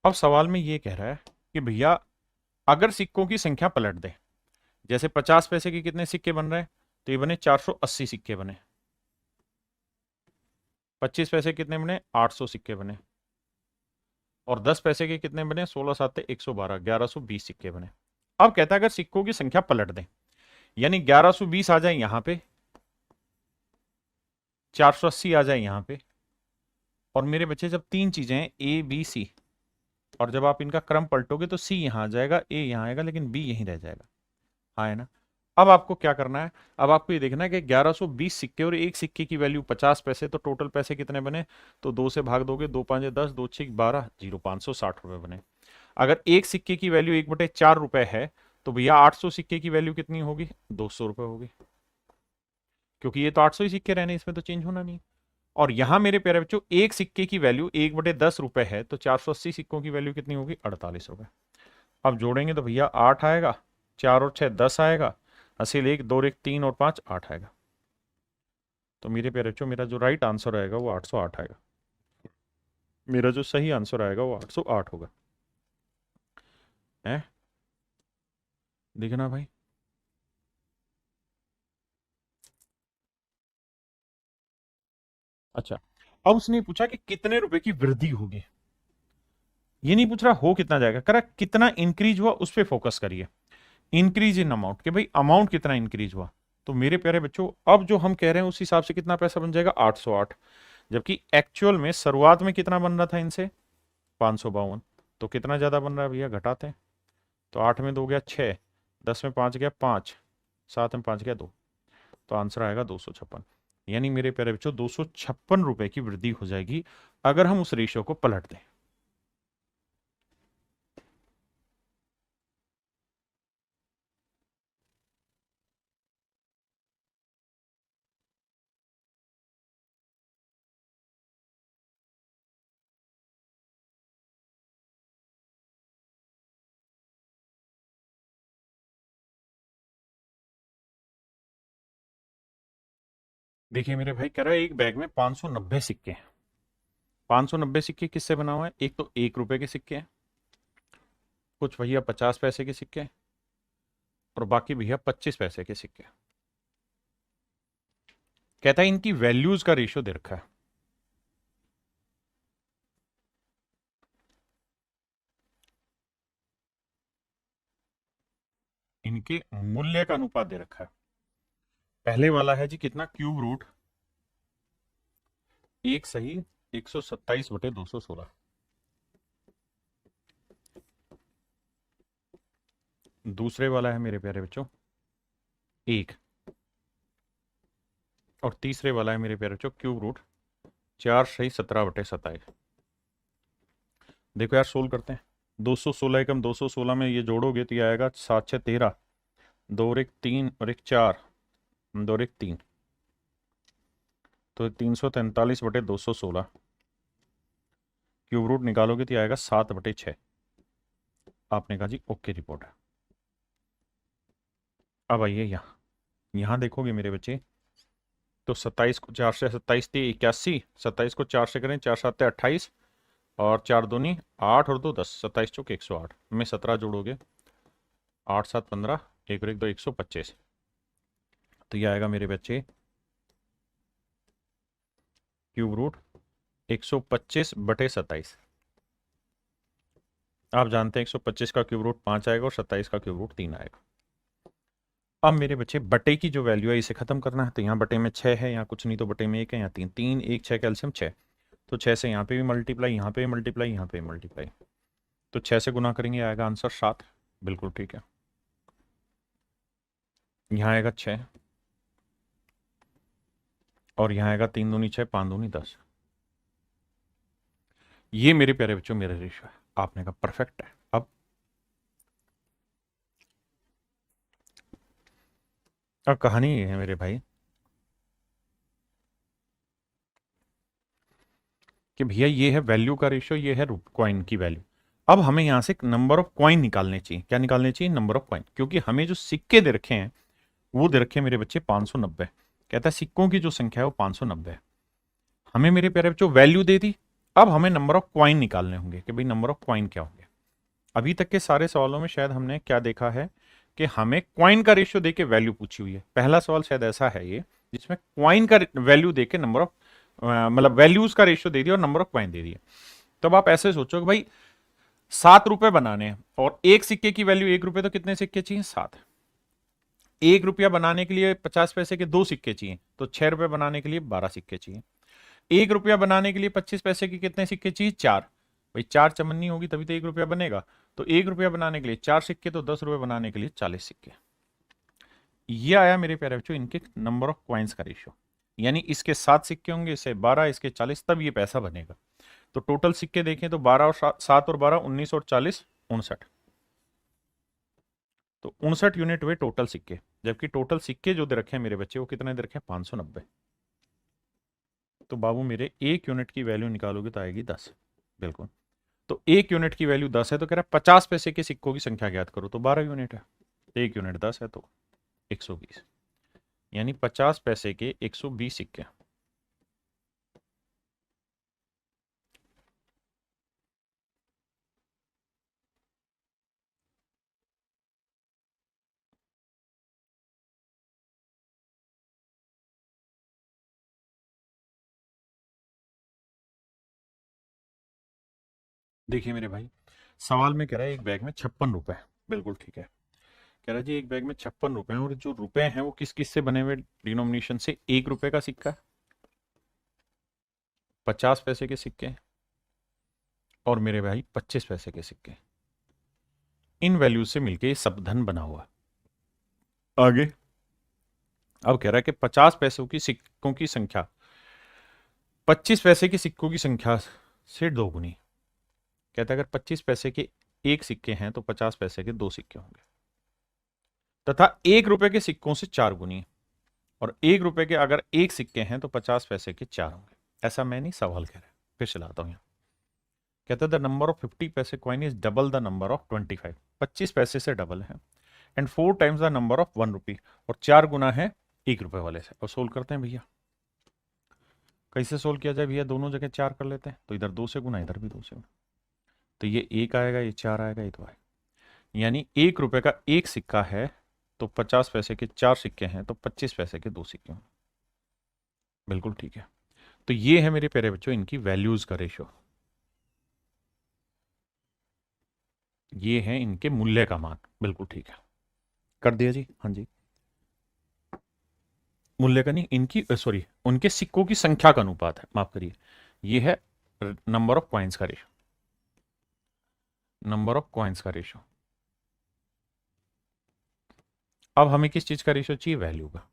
अब सवाल में ये कह रहा है कि भैया अगर सिक्कों की संख्या पलट दे, जैसे 50 पैसे के कितने सिक्के बन रहे हैं? तो ये बने 480 सिक्के बने। 25 पैसे कितने बने? 800 सिक्के बने। और 10 पैसे के कितने बने? 16 7 112, 1120 सिक्के बने। अब कहता है अगर सिक्कों की संख्या पलट दें, यानी 1120 आ जाए यहां पे, 480 आ जाए यहां पे, और मेरे बच्चे जब तीन चीजें हैं ए बी सी, और जब आप इनका क्रम पलटोगे तो सी यहां आ जाएगा, ए यहां आएगा, लेकिन बी यहीं रह जाएगा। हाँ है ना। अब आपको क्या करना है? अब आपको ये देखना है कि 1120 सिक्के और एक सिक्के की वैल्यू 50 पैसे, तो टोटल पैसे कितने बने? तो 2 से भाग दोगे, 2 5 10, 2 6 12, 0, 560 रुपए बने। अगर एक सिक्के की वैल्यू 1/4 रुपए है तो भैया 800 सिक्के की वैल्यू कितनी होगी? 200 रुपए होगी, क्योंकि ये तो 800 ही सिक्के रहने, इसमें तो चेंज होना नहीं। और यहां मेरे प्यारे बच्चों एक सिक्के की वैल्यू 1/10 रुपए है, तो 480 सिक्कों की वैल्यू कितनी होगी? 48 रुपए। अब जोड़ेंगे तो भैया 8 आएगा, 4 और 6 10 आएगा, असील 1 2 1 3 और 5 8 आएगा। तो मेरे प्यारे बच्चों मेरा जो राइट आंसर आएगा वो 808 आएगा। मेरा जो सही आंसर आएगा वो 808 होगा। है देखना भाई। अच्छा, अब उसने पूछा कि कितने रुपए की वृद्धि होगी। ये नहीं पूछ रहा हो कितना जाएगा, कह रहा कितना इंक्रीज हुआ उस पर फोकस करिए। इंक्रीज इन अमाउंट, कि भाई अमाउंट कितना इंक्रीज हुआ। तो मेरे प्यारे बच्चों अब जो हम कह रहे हैं उस हिसाब से कितना पैसा बन जाएगा 808, जबकि एक्चुअल में शुरुआत में कितना बन रहा था इनसे 552। तो कितना ज्यादा बन रहा है भैया, घटाते हैं। तो 8 में 2 गया 6, 10 में 5 गया 5, 7 में 5 गया 2, तो आंसर आएगा 256। यानी मेरे प्यारे बच्चों 256 रुपए की वृद्धि हो जाएगी अगर हम उस रेशियो को पलट दें। देखिए मेरे भाई, कह रहा है एक बैग में 590 सिक्के हैं। 590 सिक्के किससे बना हुआ है, एक तो 1 रुपए के सिक्के हैं, कुछ भैया 50 पैसे के सिक्के हैं, और बाकी भैया 25 पैसे के सिक्के। कहता है इनकी वैल्यूज का रेशियो दे रखा है। इनके मूल्य का अनुपात दे रखा है। पहले वाला है जी कितना, क्यूब रूट 1 सही 127/216। दूसरे वाला है मेरे प्यारे बच्चों 1, और तीसरे वाला है मेरे प्यारे बच्चों क्यूब रूट 4 सही 17/27। देखो यार सोल्व करते हैं। 216 एकम 216 में ये जोड़ोगे तो ये आएगा 7 6 13, 2 और 1 3 और 1 4, 2 और 1 3, तो 343/216। क्यूब रूट निकालोगे तो ये आएगा 7/6। आपने कहा जी ओके रिपोर्ट है। अब आइए यहाँ, यहाँ देखोगे मेरे बच्चे तो 27 को 4 से 27 थी 81, 27 को 4 से करें 4 7 28, और 4 दूनी 8 और 2 10, 27 चौक 108 में 17 जोड़ोगे 8 7 15, 1 और 1 2 125। तो ये आएगा मेरे बच्चे क्यूब रूट 125/27। आप जानते हैं 125 का क्यूब रूट 5 आएगा और 27 का क्यूब रूट 3 आएगा। अब मेरे बच्चे बटे की जो वैल्यू है इसे खत्म करना है। तो यहाँ बटे में 6 है, यहाँ कुछ नहीं, तो बटे में 1 है, यहाँ 3 3 1 6 कैल्शियम 6, तो 6 से यहाँ पे भी मल्टीप्लाई, यहाँ पे भी मल्टीप्लाई, यहाँ पे भी मल्टीप्लाई, तो 6 से गुना करेंगे आएगा आंसर 7। बिल्कुल ठीक है। यहाँ आएगा 6, और यहाँ आएगा 3 दूनी 6 5 दूनी 10। ये मेरे प्यारे बच्चों मेरा रेशियो है। आपने कहा परफेक्ट है। अब कहानी ये है मेरे भाई कि भैया ये है वैल्यू का रेशियो, ये है कॉइन की वैल्यू। अब हमें यहां से नंबर ऑफ कॉइन निकालने चाहिए। क्या निकालने चाहिए, नंबर ऑफ कॉइन, क्योंकि हमें जो सिक्के दे रखे हैं वो दे रखे हैं मेरे बच्चे 590। कहता है सिक्कों की जो संख्या है वो 590 है। हमें मेरे प्यारे बच्चों वैल्यू दे दी, अब हमें नंबर ऑफ कॉइन निकालने होंगे कि भाई नंबर ऑफ कॉइन क्या होंगे। अभी तक के सारे सवालों में शायद हमने क्या देखा है कि हमें क्वाइन का रेशियो देके वैल्यू पूछी हुई है। पहला सवाल शायद ऐसा है ये जिसमें क्वाइन का वैल्यू देके नंबर ऑफ मतलब वैल्यूज का रेशियो दे दिया और नंबर ऑफ क्वाइन दे दिया। तब आप ऐसे सोचो कि भाई 7 रुपए बनाने हैं और एक सिक्के की वैल्यू 1 रुपए, तो कितने सिक्के चाहिए 7। 1 रुपया बनाने के लिए 50 पैसे के 2 सिक्के चाहिए, तो 6 रुपए बनाने के लिए 12 सिक्के चाहिए। 1 रुपया बनाने के लिए 25 पैसे के कितने सिक्के चाहिए 4। भाई 4 चमन्नी होगी तभी तो 1 रुपया बनेगा। तो 1 रुपया बनाने के लिए 4 सिक्के, तो 10 रुपए बनाने के लिए 40 सिक्के। ये आया मेरे प्यारे बच्चों इनके नंबर ऑफ क्वाइंस का रेशियो। यानी इसके 7 सिक्के होंगे, इससे 12, इसके 40, तब ये पैसा बनेगा। तो टोटल सिक्के देखें तो 12 और 7 और 12 19 और 40 59, तो 59 यूनिट हुए टोटल सिक्के। जबकि टोटल सिक्के जो दे रखे हैं मेरे बच्चे वो कितने दे रखे हैं 590। तो बाबू मेरे 1 यूनिट की वैल्यू निकालोगे तो आएगी 10। बिल्कुल। तो 1 यूनिट की वैल्यू 10 है, तो कह रहा है 50 पैसे के सिक्कों की संख्या ज्ञात करो, तो 12 यूनिट है। 1 यूनिट 10 है तो 120, यानी 50 पैसे के 120 सिक्के। देखिए मेरे भाई, सवाल में कह रहा है एक बैग में 56 रुपए। बिल्कुल ठीक है। कह रहा है जी एक बैग में 56 रुपए हैं और जो रुपए हैं वो किस किस से बने हुए, डिनोमिनेशन से। 1 रुपए का सिक्का, 50 पैसे के सिक्के और मेरे भाई 25 पैसे के सिक्के। इन वैल्यूज से मिलके ये सब धन बना हुआ। आगे अब कह रहा है कि 50 पैसों की सिक्कों की संख्या 25 पैसे के सिक्कों की संख्या से दोगुनी। कहता है अगर 25 पैसे के एक सिक्के हैं तो 50 पैसे के दो सिक्के होंगे, तथा 1 रुपए के सिक्कों से 4 गुनी। और 1 रुपए के अगर एक सिक्के हैं तो 50 पैसे के 4 होंगे। ऐसा मैं नहीं, सवाल कह रहा है। फिर चलाता हूं यहाँ। कहता है द नंबर ऑफ 50 पैसे coin is double the number of 25। 25 पैसे से डबल है and 4 times the number of 1 रुपी, और 4 गुना है 1 रुपए वाले से। और सोल्व करते हैं भैया। कैसे सोल्व किया जाए भैया, दोनों जगह 4 कर लेते हैं तो इधर 2 से गुना, इधर भी 2 से गुना। तो ये 1 आएगा, ये 4 आएगा, ये 2 आएगा। यानी 1 रुपए का एक सिक्का है तो 50 पैसे के 4 सिक्के हैं तो 25 पैसे के 2 सिक्के होंगे। बिल्कुल ठीक है। तो ये है मेरे प्यारे बच्चों इनकी वैल्यूज का रेशियो। ये है इनके मूल्य का मान। बिल्कुल ठीक है, कर दिया जी। हाँ जी, मूल्य का नहीं, इनकी सॉरी उनके सिक्कों की संख्या का अनुपात है, माफ करिए। ये है नंबर ऑफ कॉइन्स का रेशियो, नंबर ऑफ कॉइन्स का रेशियो। अब हमें किस चीज का रेशियो चाहिए, वैल्यू का।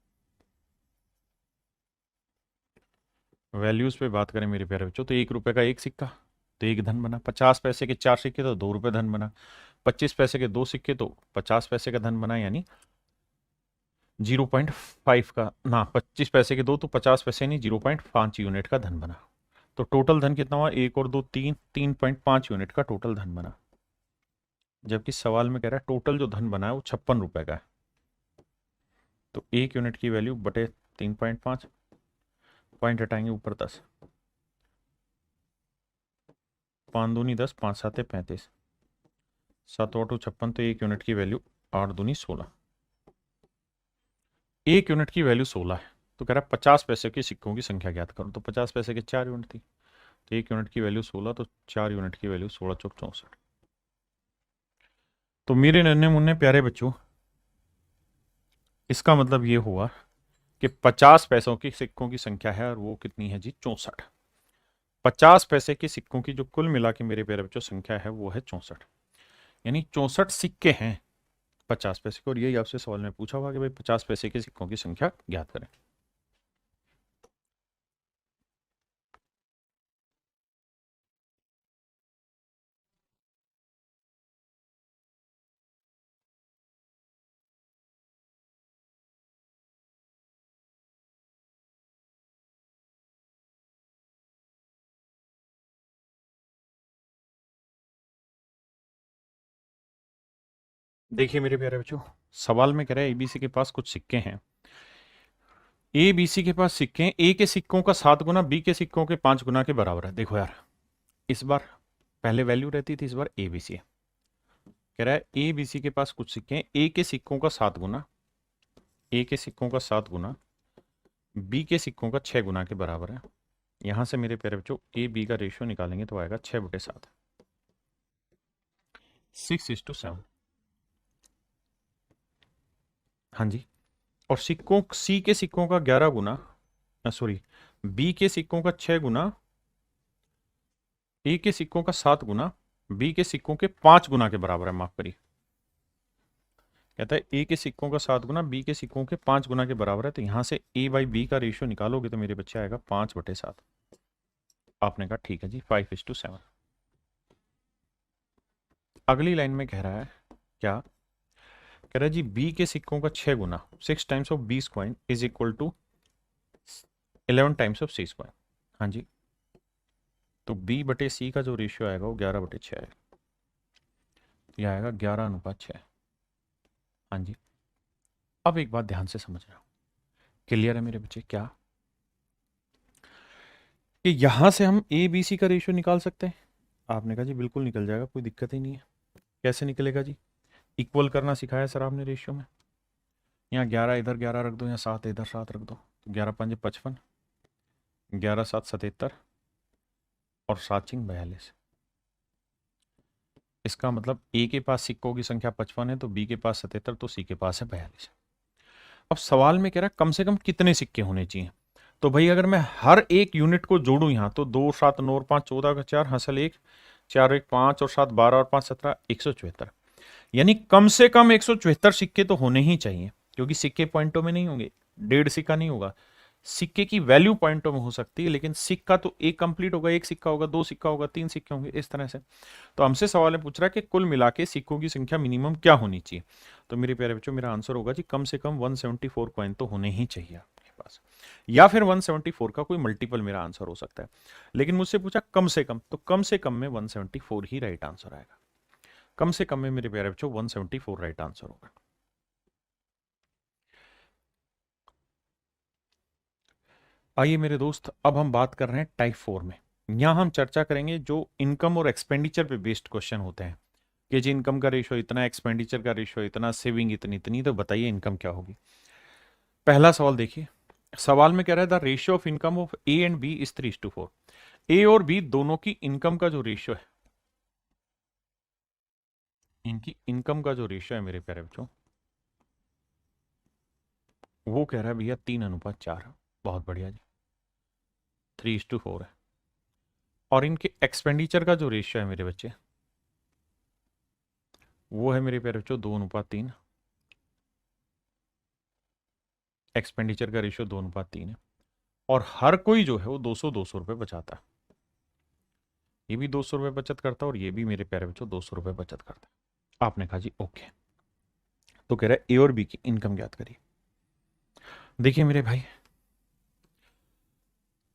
वैल्यूज पे बात करें मेरे प्यारे बच्चों तो 1 रुपए का एक सिक्का तो 1 धन बना, 50 पैसे के 4 सिक्के तो 2 रुपए धन बना, 25 पैसे के 2 सिक्के तो 50 पैसे का धन बना, यानी 0.5 का ना, 25 पैसे के 2 तो 50 पैसे नहीं 0.5 यूनिट का धन बना। तो टोटल धन कितना हुआ, 1 और 2 3, 3.5 यूनिट का टोटल धन बना। जबकि सवाल में कह रहा है टोटल जो धन बना है वो 56 रुपए का है। तो 1 यूनिट की वैल्यू बटे 3.5, पॉइंट हटाएंगे ऊपर 10, 5 दूनी 10, 5 साते 35, 7 8 56। तो 1 यूनिट की वैल्यू 8 दूनी 16। 1 यूनिट की वैल्यू 16 है। तो कह रहा है 50 पैसे के सिक्कों की संख्या ज्ञात करो। तो 50 पैसे के 4 यूनिट थी तो 1 यूनिट की वैल्यू 16, तो 4 यूनिट की वैल्यू 16 चौक 64। तो मेरे नन्हे मुन्ने प्यारे बच्चों, इसका मतलब ये हुआ कि 50 पैसों की सिक्कों की संख्या है और वो कितनी है जी, 64। 50 पैसे के सिक्कों की जो कुल मिला के मेरे प्यारे बच्चों संख्या है वो है 64। यानी 64 सिक्के हैं 50 पैसे के। और यही आपसे सवाल में पूछा हुआ कि भाई 50 पैसे के सिक्कों की संख्या ज्ञात करें। देखिए मेरे प्यारे बच्चों, सवाल में कह रहा है एबीसी के पास कुछ सिक्के हैं। ए बी सी के पास सिक्के हैं, ए के सिक्कों का 7 गुना बी के सिक्कों के 5 गुना के बराबर है। देखो यार, इस बार पहले वैल्यू रहती थी, इस बार ए बी सी है। कह रहा है ए बी सी के पास कुछ सिक्के हैं, ए के सिक्कों का 7 गुना, ए के सिक्कों का 7 गुना बी के सिक्कों का 6 गुना के बराबर है। यहां से मेरे प्यारे बच्चों ए बी का रेशियो निकालेंगे तो आएगा 6/7, 6:7। हाँ जी। और सिक्कों सी के सिक्कों का 11 गुना, सॉरी बी के सिक्कों का 6 गुना, ए के सिक्कों का 7 गुना बी के सिक्कों के 5 गुना के बराबर है। माफ करिए, कहता है ए के सिक्कों का 7 गुना बी के सिक्कों के 5 गुना के बराबर है। तो यहां से ए बाई बी का रेशियो निकालोगे तो मेरे बच्चे आएगा 5/7। आपने कहा ठीक है जी, 5:7। अगली लाइन में कह रहा है क्या, कह रहा है जी बी के सिक्कों का 6 गुना, 6 times of B coin is equal to 11 times of C coin. हाँ जी। तो बी बटे सी का जो रेशियो आएगा वो 11/6 है। यह आएगा 11:6। हाँ जी। अब एक बात ध्यान से समझना, क्लियर है मेरे बच्चे क्या, कि यहां से हम ए बी सी का रेशियो निकाल सकते हैं। आपने कहा जी बिल्कुल निकल जाएगा, कोई दिक्कत ही नहीं है। कैसे निकलेगा जी, इक्वल करना सिखाया सर आपने रेशियो में। यहाँ 11 इधर 11 रख दो, यहाँ 7 इधर 7 रख दो, तो 11×5 = 55, 11×7 = 77 और 7×6 = 42। इसका मतलब ए के पास सिक्कों की संख्या 55 है, तो बी के पास 77, तो सी के पास है 42। अब सवाल में कह रहा है कम से कम कितने सिक्के होने चाहिए। तो भाई अगर मैं हर एक यूनिट को जोड़ूं यहाँ, तो 2 7 9 और 5 14 का 4 हासिल 1, 4 1 5 और 7 12 और 5 17, 174। यानी कम से कम 174 सिक्के तो होने ही चाहिए, क्योंकि सिक्के पॉइंटों में नहीं होंगे, 1.5 सिक्का नहीं होगा। सिक्के की वैल्यू पॉइंटों में हो सकती है, लेकिन सिक्का तो एक कंप्लीट होगा, एक सिक्का होगा, 2 सिक्का होगा, 3 सिक्के होंगे, इस तरह से। तो हमसे सवाल में पूछ रहा है कि कुल मिला के सिक्कों की संख्या मिनिमम क्या होनी चाहिए। तो मेरे प्यारे बच्चों, मेरा आंसर होगा जी कम से कम 174 कॉइन तो होने ही चाहिए आपके पास, या फिर 174 का कोई मल्टीपल मेरा आंसर हो सकता है। लेकिन मुझसे पूछा कम से कम, तो कम से कम में 174 ही राइट आंसर आएगा। कम से कम में मेरे प्यारे बच्चों 174 राइट आंसर होगा। आइए मेरे दोस्त, अब हम बात कर रहे हैं टाइप 4 में। यहां हम चर्चा करेंगे जो इनकम और एक्सपेंडिचर पे बेस्ड क्वेश्चन होते हैं, कि जी इनकम का रेशियो इतना, एक्सपेंडिचर का रेशियो इतना, सेविंग इतनी इतनी, तो बताइए इनकम क्या होगी। पहला सवाल देखिए, सवाल में कह रहा है the ratio of income of A and B is 3:4। A और बी दोनों की इनकम का जो रेशियो है, इनकी इनकम का जो रेशियो है मेरे प्यारे बच्चों, वो कह रहा है भैया 3:4। बहुत बढ़िया जी, 3:4 है। और इनके एक्सपेंडिचर का जो रेशियो है मेरे बच्चे, वो है मेरे प्यारे बच्चों 2:3। एक्सपेंडिचर का रेशियो 2:3 है। और हर कोई जो है वो 200 रुपए बचाता है। ये भी 200 रुपए बचत करता है, और ये भी मेरे प्यारे बच्चों 200 रुपए बचत करता है। आपने कहा जी ओके। तो कह रहा है ए और बी की इनकम ज्ञात करिए। देखिए मेरे भाई,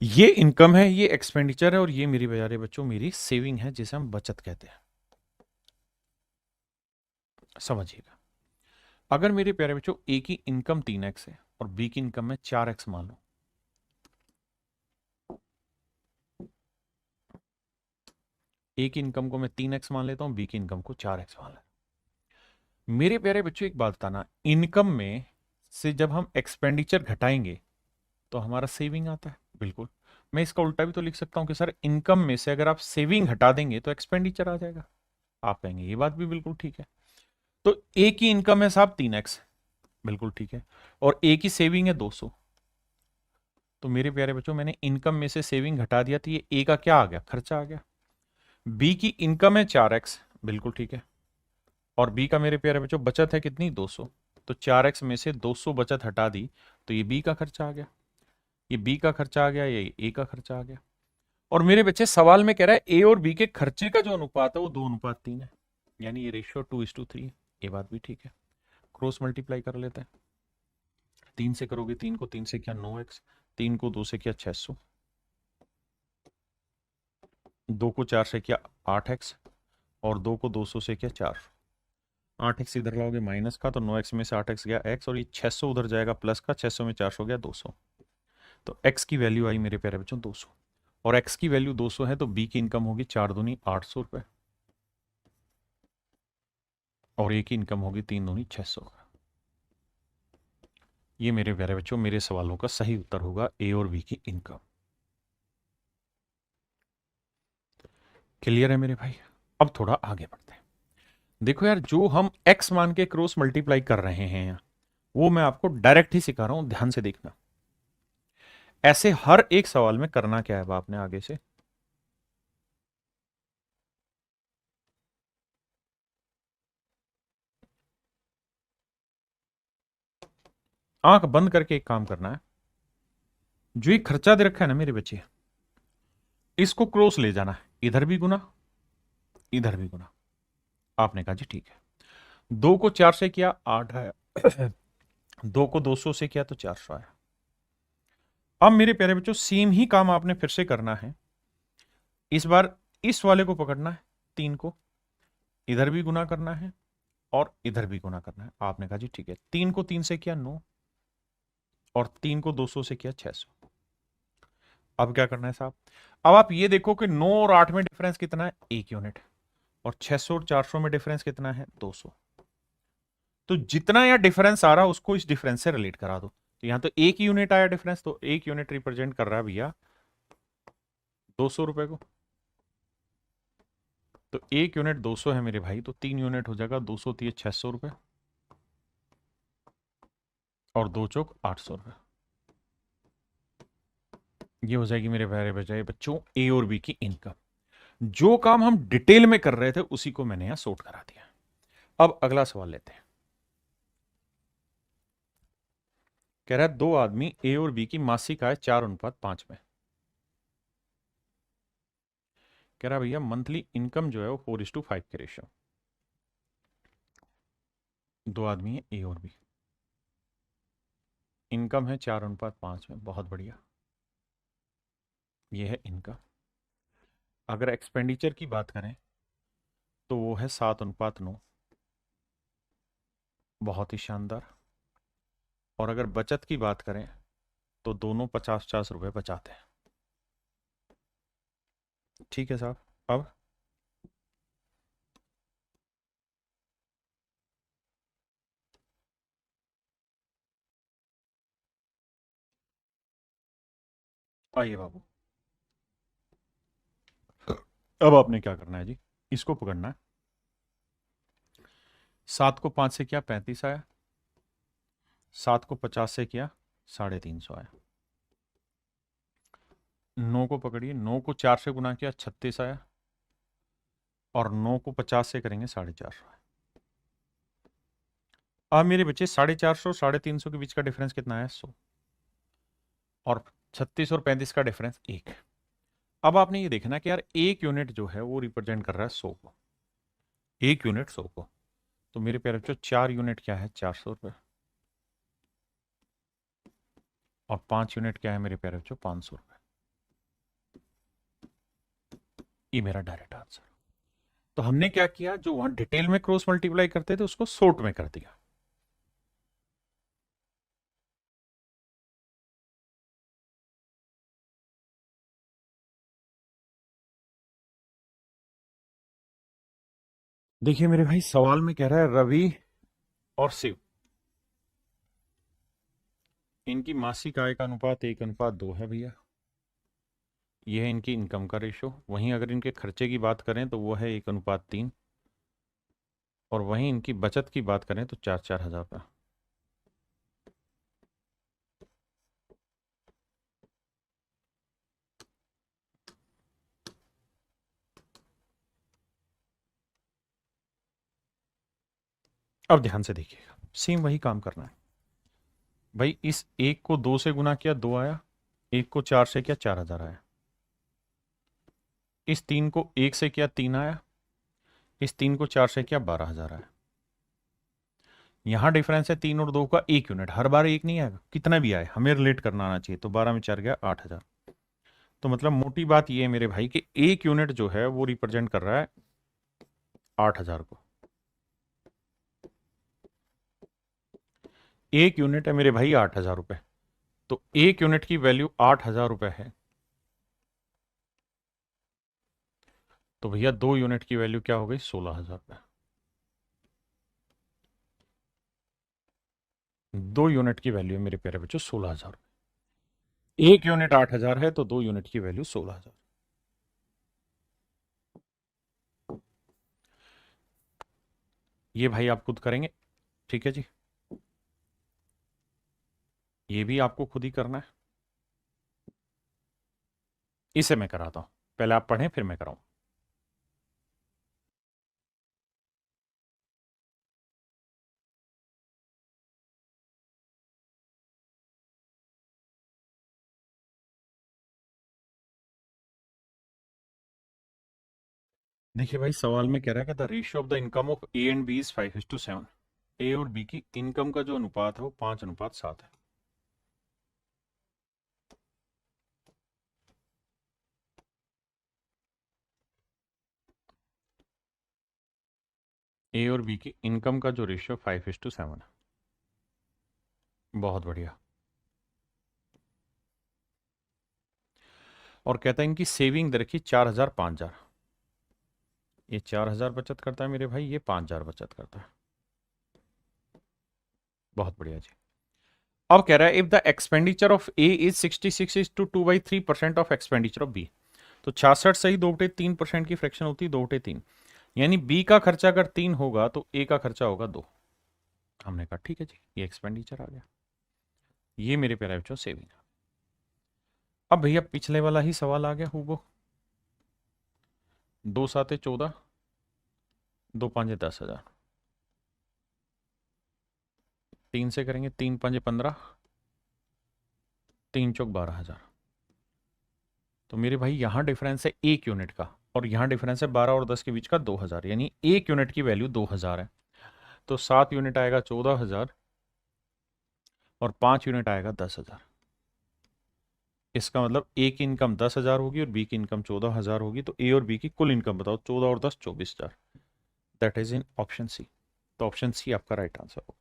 ये इनकम है, ये एक्सपेंडिचर है, और ये मेरी प्यारे बच्चों मेरी सेविंग है, जिसे हम बचत कहते हैं। समझिएगा, अगर मेरे प्यारे बच्चों ए की इनकम 3x है और बी की इनकम में 4x मान लो, ए की इनकम को मैं 3x मान लेता हूं, बी की इनकम को 4x मान लेता हूं। मेरे प्यारे बच्चों एक बात बताना, इनकम में से जब हम एक्सपेंडिचर घटाएंगे तो हमारा सेविंग आता है। बिल्कुल, मैं इसका उल्टा भी तो लिख सकता हूं कि सर इनकम में से अगर आप सेविंग हटा देंगे तो एक्सपेंडिचर आ जाएगा। आप कहेंगे ये बात भी बिल्कुल ठीक है। तो ए की इनकम है साहब 3x, बिल्कुल ठीक है, और ए की सेविंग है 200। तो मेरे प्यारे बच्चों, मैंने इनकम में से सेविंग घटा दिया, तो ये ए का क्या आ गया, खर्चा आ गया। बी की इनकम है 4x, बिल्कुल ठीक है, और बी का मेरे प्यारे बच्चों बचत है कितनी, 200। तो 4x में से 200 बचत हटा दी, तो ये बी का खर्चा आ गया, ये बी का खर्चा आ गया, ये ए का खर्चा आ गया। और मेरे बच्चे सवाल में कह रहा है ए और बी के खर्चे का जो अनुपात है वो 2:3 है, यानी ये रेशियो 2:3 है। ये बात भी ठीक है। क्रॉस मल्टीप्लाई कर लेते हैं। 3 से करोगे, 3 को 3 से किया 9x, 3 को 2 से किया 600, 2 को 4 से किया 8x, और 2 को 200 से किया 400। 8x इधर लाओगे माइनस का, तो 9x में से 8x गया x, और ये 600 उधर जाएगा प्लस का, 600 में 400 गया 200। तो x की वैल्यू आई मेरे प्यारे बच्चों 200, और x की वैल्यू 200 है, तो b की इनकम होगी 4 दूनी 800 रुपए, और a की इनकम होगी 3 दूनी 600। ये मेरे प्यारे बच्चों मेरे सवालों का सही उत्तर होगा, ए और बी की इनकम। क्लियर है मेरे भाई। अब थोड़ा आगे बढ़ते हैं। देखो यार, जो हम x मान के क्रॉस मल्टीप्लाई कर रहे हैं, वो मैं आपको डायरेक्ट ही सिखा रहा हूं, ध्यान से देखना। ऐसे हर एक सवाल में करना क्या है आपने, आगे से आंख बंद करके एक काम करना है। जो ये खर्चा दे रखा है ना मेरे बच्चे, इसको क्रॉस ले जाना है, इधर भी गुना, इधर भी गुना। आपने कहा जी ठीक है। 2 को 4 से किया 8 आया, 2 को 200 से किया तो 400 आया। अब मेरे प्यारे बच्चों सेम ही काम आपने फिर से करना है। इस बार इस वाले को पकड़ना है, 3 को इधर भी गुना करना है और इधर भी गुना करना है। आपने कहा जी ठीक है। 3 को 3 से किया 9, और 3 को 200 से किया 600। अब क्या करना है साहब, अब आप ये देखो कि 9 और 8 में डिफरेंस कितना है, 1 यूनिट, और 600 और 400 में डिफरेंस कितना है, 200। तो जितना यहां डिफरेंस आ रहा है उसको इस डिफरेंस से रिलेट करा दो। तो यहां तो 1 यूनिट आया डिफरेंस, तो 1 यूनिट रिप्रेजेंट कर रहा है भैया 200 रुपए को। तो 1 यूनिट 200 है मेरे भाई, तो 3 यूनिट हो जाएगा 200 3 600 रुपये और 2 चौक 800 रुपये। ये हो जाएगी मेरे प्यारे बजाय बच्चों ए और बी की इनकम। जो काम हम डिटेल में कर रहे थे उसी को मैंने यहां सॉर्ट करा दिया। अब अगला सवाल लेते हैं। कह रहा है दो आदमी ए और बी की मासिक आय 4:5 में। कह रहा है भैया मंथली इनकम जो है वो 4:5 के रेशियो। दो आदमी है ए और बी, इनकम है 4:5 में। बहुत बढ़िया, ये है इनकम। अगर एक्सपेंडिचर की बात करें तो वो है 7:9, बहुत ही शानदार। और अगर बचत की बात करें तो दोनों 50-50 रुपए बचाते हैं। ठीक है साहब। अब आइए बाबू, अब आपने क्या करना है जी, इसको पकड़ना है। 7 को 5 से किया 35 आया, 7 को 50 से किया 350 आया। 9 को पकड़िए, 9 को 4 से गुना किया 36 आया, और 9 को 50 से करेंगे 450 आया। अब मेरे बच्चे 450 350 के बीच का डिफरेंस कितना है? 100। और 36 और 35 का डिफरेंस 1। अब आपने ये देखना कि यार एक यूनिट जो है वो रिप्रेजेंट कर रहा है 100 को, एक यूनिट 100 को। तो मेरे प्यारे बच्चों 4 यूनिट क्या है? 400 रुपये। और 5 यूनिट क्या है मेरे प्यारे बच्चों? 500 रुपये। ये मेरा डायरेक्ट आंसर। तो हमने क्या किया, जो वहां डिटेल में क्रॉस मल्टीप्लाई करते थे उसको शॉर्ट में कर दिया। देखिए मेरे भाई, सवाल में कह रहा है रवि और शिव, इनकी मासिक आय का अनुपात 1:2 है भैया। यह है इनकी इनकम का रेशो। वहीं अगर इनके खर्चे की बात करें तो वो है 1:3। और वहीं इनकी बचत की बात करें तो 4-4 हजार रुपया। अब ध्यान से देखिएगा, सेम वही काम करना है भाई। इस 1 को 2 से गुना किया 2 आया, 1 को 4 से किया 4,000 आया। इस 3 को 1 से किया 3 आया, इस 3 को 4 से किया 12,000 आया। यहां डिफरेंस है 3 और 2 का 1 यूनिट। हर बार 1 नहीं आएगा, कितना भी आए हमें रिलेट करना आना चाहिए। तो 12 में 4 गया 8,000। तो मतलब मोटी बात यह है मेरे भाई कि 1 यूनिट जो है वो रिप्रेजेंट कर रहा है 8,000 को। 1 यूनिट है मेरे भाई 8,000 रुपए। तो 1 यूनिट की वैल्यू 8,000 रुपए है। तो भैया 2 यूनिट की वैल्यू क्या हो गई? 16,000 रुपए। 2 यूनिट की वैल्यू है मेरे प्यारे बच्चों 16,000। 1 यूनिट 8,000 है तो 2 यूनिट की वैल्यू 16,000। ये भाई आप खुद करेंगे, ठीक है जी। ये भी आपको खुद ही करना है। इसे मैं कराता हूं, पहले आप पढ़ें फिर मैं कराऊं। देखिए भाई, सवाल में कह रहा है कि the ratio of the income of A and B is 5:7। A और बी की इनकम का जो अनुपात है वो 5:7 है। ए और बी की इनकम का जो रेशियो 5:7 है। बहुत बढ़िया। और कहता है इनकी सेविंग दे रखी 4,000 5,000। ये 4,000 बचत करता है मेरे भाई, ये 5,000 बचत करता है। बहुत बढ़िया जी। अब कह रहा है if the expenditure of A is 66 is to 2/3% of expenditure of B. तो 66 सही 2/3% की फ्रैक्शन होती है, 2/3। यानी बी का खर्चा अगर 3 होगा तो ए का खर्चा होगा 2। हमने कहा ठीक है जी, ये एक्सपेंडिचर आ गया। ये मेरे प्यारे बच्चों सेविंग। अब भैया पिछले वाला ही सवाल आ गया हूबो। 2 साते 14, 2 पांचे 10,000। 3 से करेंगे, 3 पांचे 15, 3 चौक 12,000। तो मेरे भाई यहां डिफरेंस है 1 यूनिट का, और यहां डिफरेंस है 12 और 10 के बीच का 2,000, यानी 1 यूनिट की वैल्यू 2,000 है। तो 7 यूनिट आएगा 14,000 और 5 यूनिट आएगा 10,000। इसका मतलब ए की इनकम 10,000 होगी और बी की इनकम 14,000 होगी। तो ए और बी की कुल इनकम बताओ, 14 और 10 24,000। That is in option C. तो ऑप्शन सी आपका राइट आंसर होगा।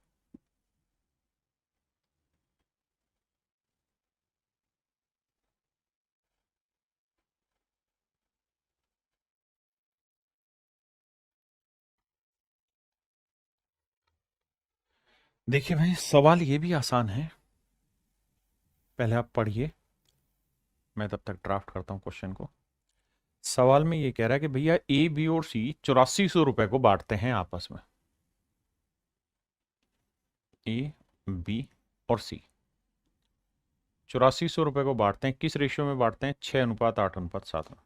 देखिए भाई सवाल ये भी आसान है, पहले आप पढ़िए, मैं तब तक ड्राफ्ट करता हूं क्वेश्चन को। सवाल में ये कह रहा है कि भैया ए बी और सी 8400 रुपए को बांटते हैं आपस में। ए बी और सी 8400 रुपए को बांटते हैं, किस रेशियो में बांटते हैं? 6:8:7 में।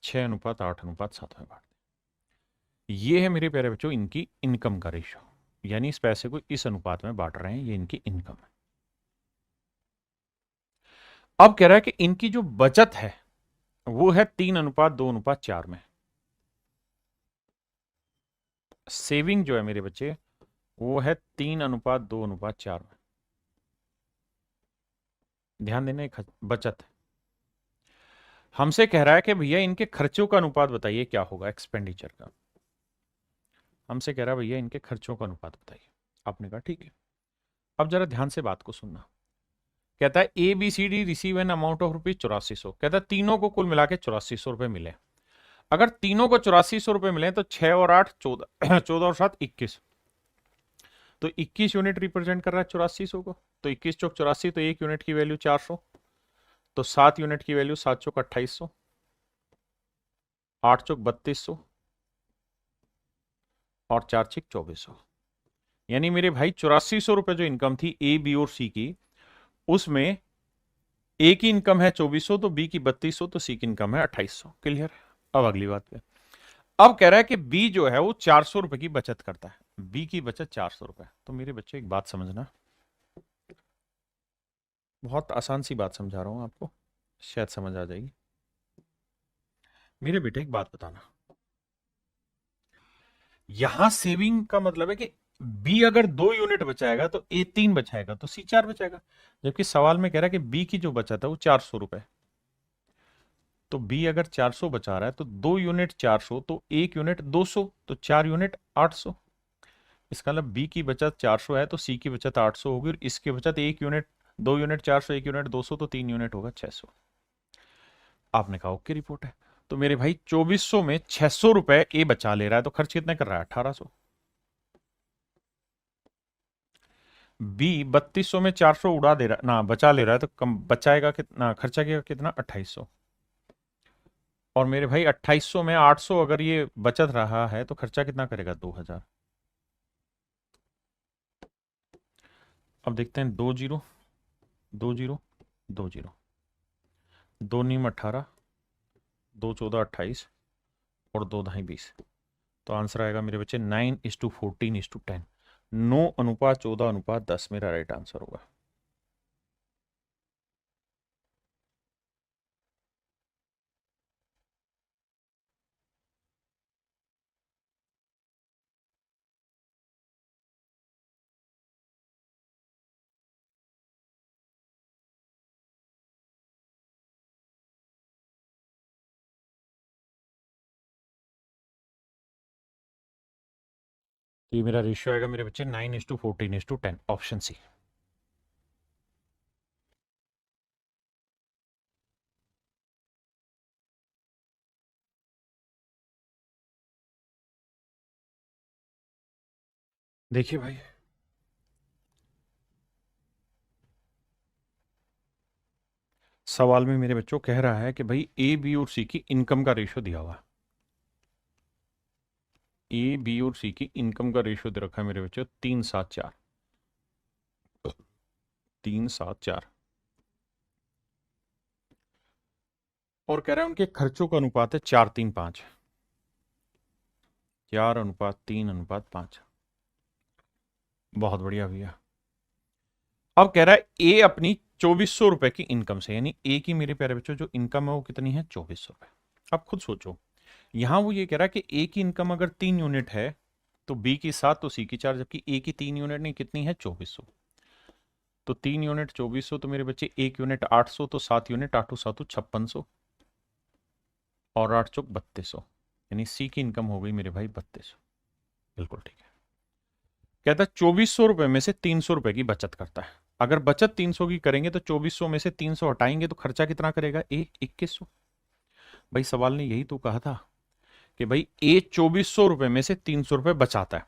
6:8:7 में बांटते हैं। ये है मेरे प्यारे बच्चों इनकी इनकम का रेशियो, यानी इस पैसे को इस अनुपात में बांट रहे हैं, ये इनकी इनकम है। अब कह रहा है कि इनकी जो बचत है वो है 3:2:4 में। सेविंग जो है मेरे बच्चे वो है 3:2:4 में। ध्यान देना, एक बचत है। हमसे कह रहा है कि भैया इनके खर्चों का अनुपात बताइए क्या होगा, एक्सपेंडिचर का। हमसे कह रहा है भैया इनके खर्चों का अनुपात बताइए। आपने कहा ठीक है। अब जरा ध्यान से बात को सुनना। कहता है A B C D receive an amount of rupees 8400। कहता है तीनों को कुल मिला के 8400 रुपए मिले। अगर तीनों को 8400 रुपए मिले तो 6 और 8 14, 14 और 7 21। तो 21 यूनिट रिप्रेजेंट कर रहा है 8400 को। तो 21 चौक 84, तो 1 यूनिट की वैल्यू 400। तो 7 यूनिट की वैल्यू 7 चौक 2800, 8 चौक 3200 और 4 छिक 2400। यानी मेरे भाई 8400 रुपए जो इनकम थी ए बी और सी की, उसमें ए की इनकम है 2400, तो बी की 3200, तो सी की इनकम है 2800। क्लियर? अब अगली बात पे। अब कह रहा है कि बी जो है वो 400 रुपए की बचत करता है। बी की बचत 400 रुपए। तो मेरे बच्चे एक बात समझना, बहुत आसान सी बात समझा रहा हूं आपको, शायद समझ आ जाएगी। मेरे बेटे एक बात बताना, यहां सेविंग का मतलब है कि बी अगर 2 यूनिट बचाएगा तो ए 3 बचाएगा, तो सी 4 बचाएगा। जबकि सवाल में कह रहा है कि बी की जो बचत है वो 400 रुपए। तो बी अगर 400 बचा रहा है तो 2 यूनिट 400, तो 1 यूनिट 200, तो 4 यूनिट 800। इसका मतलब बी की बचत 400 है तो सी की बचत 800 होगी, और इसकी बचत 1 यूनिट 2 यूनिट 400, 1 यूनिट 200, तो 3 यूनिट होगा 600। आपने कहा ओके रिपोर्ट है। तो मेरे भाई 2400 में 600 रुपए ए बचा ले रहा है, तो खर्च कितने कर रहा है? 1800। बी 3200 में 400 उड़ा दे रहा ना, बचा ले रहा है, तो कम बचाएगा कितना, खर्चा किया कितना? 2800। और मेरे भाई 2800 में 800 अगर ये बचत रहा है तो खर्चा कितना करेगा? 2000। अब देखते हैं, 2 जीरो 2 जीरो 2 जीरो, 2 नीम 18, 2 14 28 और 2 ढाई 20। तो आंसर आएगा मेरे बच्चे 9:14:10। 9:14:10 मेरा राइट आंसर होगा। तो ये मेरा रेशियो आएगा मेरे बच्चे 9:14:10, ऑप्शन सी। देखिए भाई, सवाल में मेरे बच्चों कह रहा है कि भाई ए बी और सी की इनकम का रेशियो दिया हुआ है। ए बी और सी की इनकम का रेशियो दे रखा है मेरे बच्चों 3-7-4। 3-7-4 और कह रहा है उनके खर्चों का अनुपात है 4-3-5। 4:3:5। बहुत बढ़िया भैया। अब कह रहा है ए अपनी 2400 रुपए की इनकम से, यानी ए की मेरे प्यारे बच्चों जो इनकम है वो कितनी है 2400 रुपए। अब खुद सोचो, यहां वो ये कह रहा है कि ए की इनकम अगर 3 यूनिट है तो बी की 7 तो सी की 4, जबकि ए की 3 यूनिट नहीं कितनी है 2400। तो 3 यूनिट 2400 तो मेरे बच्चे 1 यूनिट 800, तो 7 यूनिट 8 7 5600 और 8 चौक 3200, यानी सी की इनकम हो गई मेरे भाई 3200। बिल्कुल ठीक है। कहता है 2400 रुपए में से 300 रुपए की बचत करता है। अगर बचत 300 की करेंगे तो 2400 में से 300 हटाएंगे तो खर्चा कितना करेगा ए 2100। भाई सवाल ने यही तो कहा था कि भाई ए 2400 रुपए में से 300 रुपए बचाता है।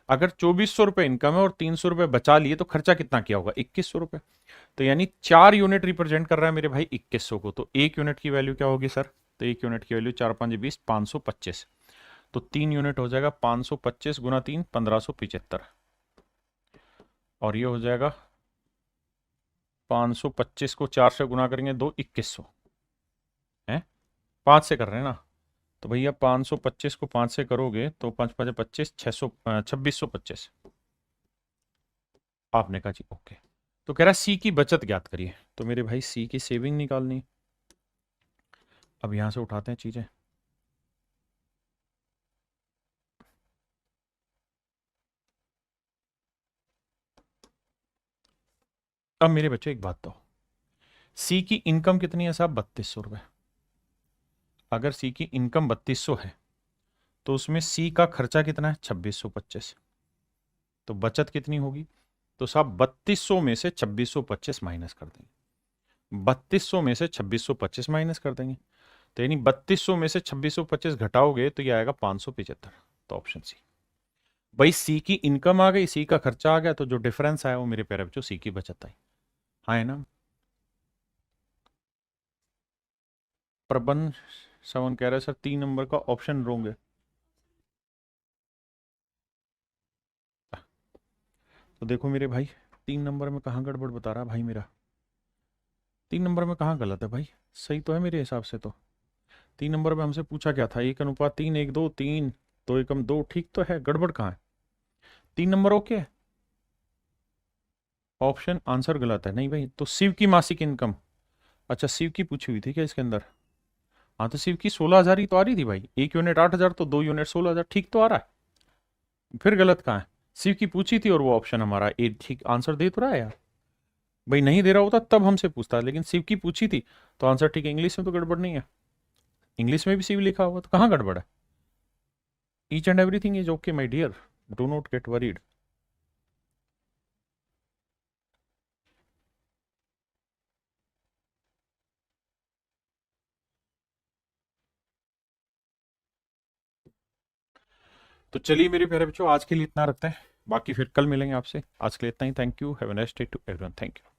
अगर 2400 रुपए इनकम है और 300 रुपए बचा लिए तो खर्चा कितना किया होगा 2100 रुपए। तो यानी 4 यूनिट रिप्रेजेंट कर रहा है मेरे भाई 2100 को। तो 1 यूनिट की वैल्यू क्या होगी सर? तो 1 यूनिट की वैल्यू 4×5=20, 525। तो 3 यूनिट हो जाएगा 525 गुना 3 1575 और ये हो जाएगा 525 को 4 से गुना करेंगे 2 2100 है, 5 से कर रहे हैं ना। तो भैया 525 को 5 से करोगे तो 5×5=25, 2625। आपने कहा जी ओके। तो कह रहा है सी की बचत ज्ञात करिए। तो मेरे भाई सी की सेविंग निकालनी। अब यहां से उठाते हैं चीजें। अब मेरे बच्चों एक बात तो, सी की इनकम कितनी है साहब 3200 रुपए। अगर सी की इनकम 3200 है तो उसमें सी का खर्चा कितना है 2625। तो बचत कितनी होगी? तो साहब 3200 में से 2625 माइनस कर देंगे। 3200 में से 2625 माइनस कर देंगे। तो यानी 3200 में से 2625 घटाओगे तो ये आएगा 575। तो ऑप्शन सी। भाई सी की इनकम आ गई, सी का खर्चा आ गया, तो जो डिफरेंस आया वो मेरे प्यारे बच्चों सी की बचत आई। हाँ है ना। प्रबंध 7 कह रहे हैं सर 3 नंबर का ऑप्शन रोंग है। तो देखो मेरे भाई 3 नंबर में कहाँ गड़बड़ बता रहा भाई मेरा। 3 नंबर में कहाँ गलत है भाई? सही तो है मेरे हिसाब से। तो 3 नंबर में हमसे पूछा क्या था? 1:3, 1:2, 3, 2:2, ठीक तो है। गड़बड़ कहाँ है? 3 नंबर ओके है। ऑप्शन आंसर गलत है। नहीं भाई, तो शिव की मासिक इनकम, अच्छा शिव की पूछी हुई थी क्या इसके अंदर? हाँ तो शिव की 16,000 ही तो आ रही थी भाई। 1 यूनिट 8,000 तो 2 यूनिट 16,000, ठीक तो आ रहा है। फिर गलत कहाँ है? शिव की पूछी थी और वो ऑप्शन हमारा ए ठीक आंसर दे तो रहा है यार। भाई नहीं दे रहा होता तब हमसे पूछता, लेकिन शिव की पूछी थी तो आंसर ठीक है। इंग्लिश में तो गड़बड़ नहीं है, इंग्लिश में भी शिव लिखा हुआ, तो कहाँ गड़बड़ है? Each and everything is okay my dear, do not get worried. तो चलिए मेरे प्यारे बच्चों आज के लिए इतना रखते हैं, बाकी फिर कल मिलेंगे आपसे। आज के लिए इतना ही। Thank you. Have a nice day to everyone. Thank you.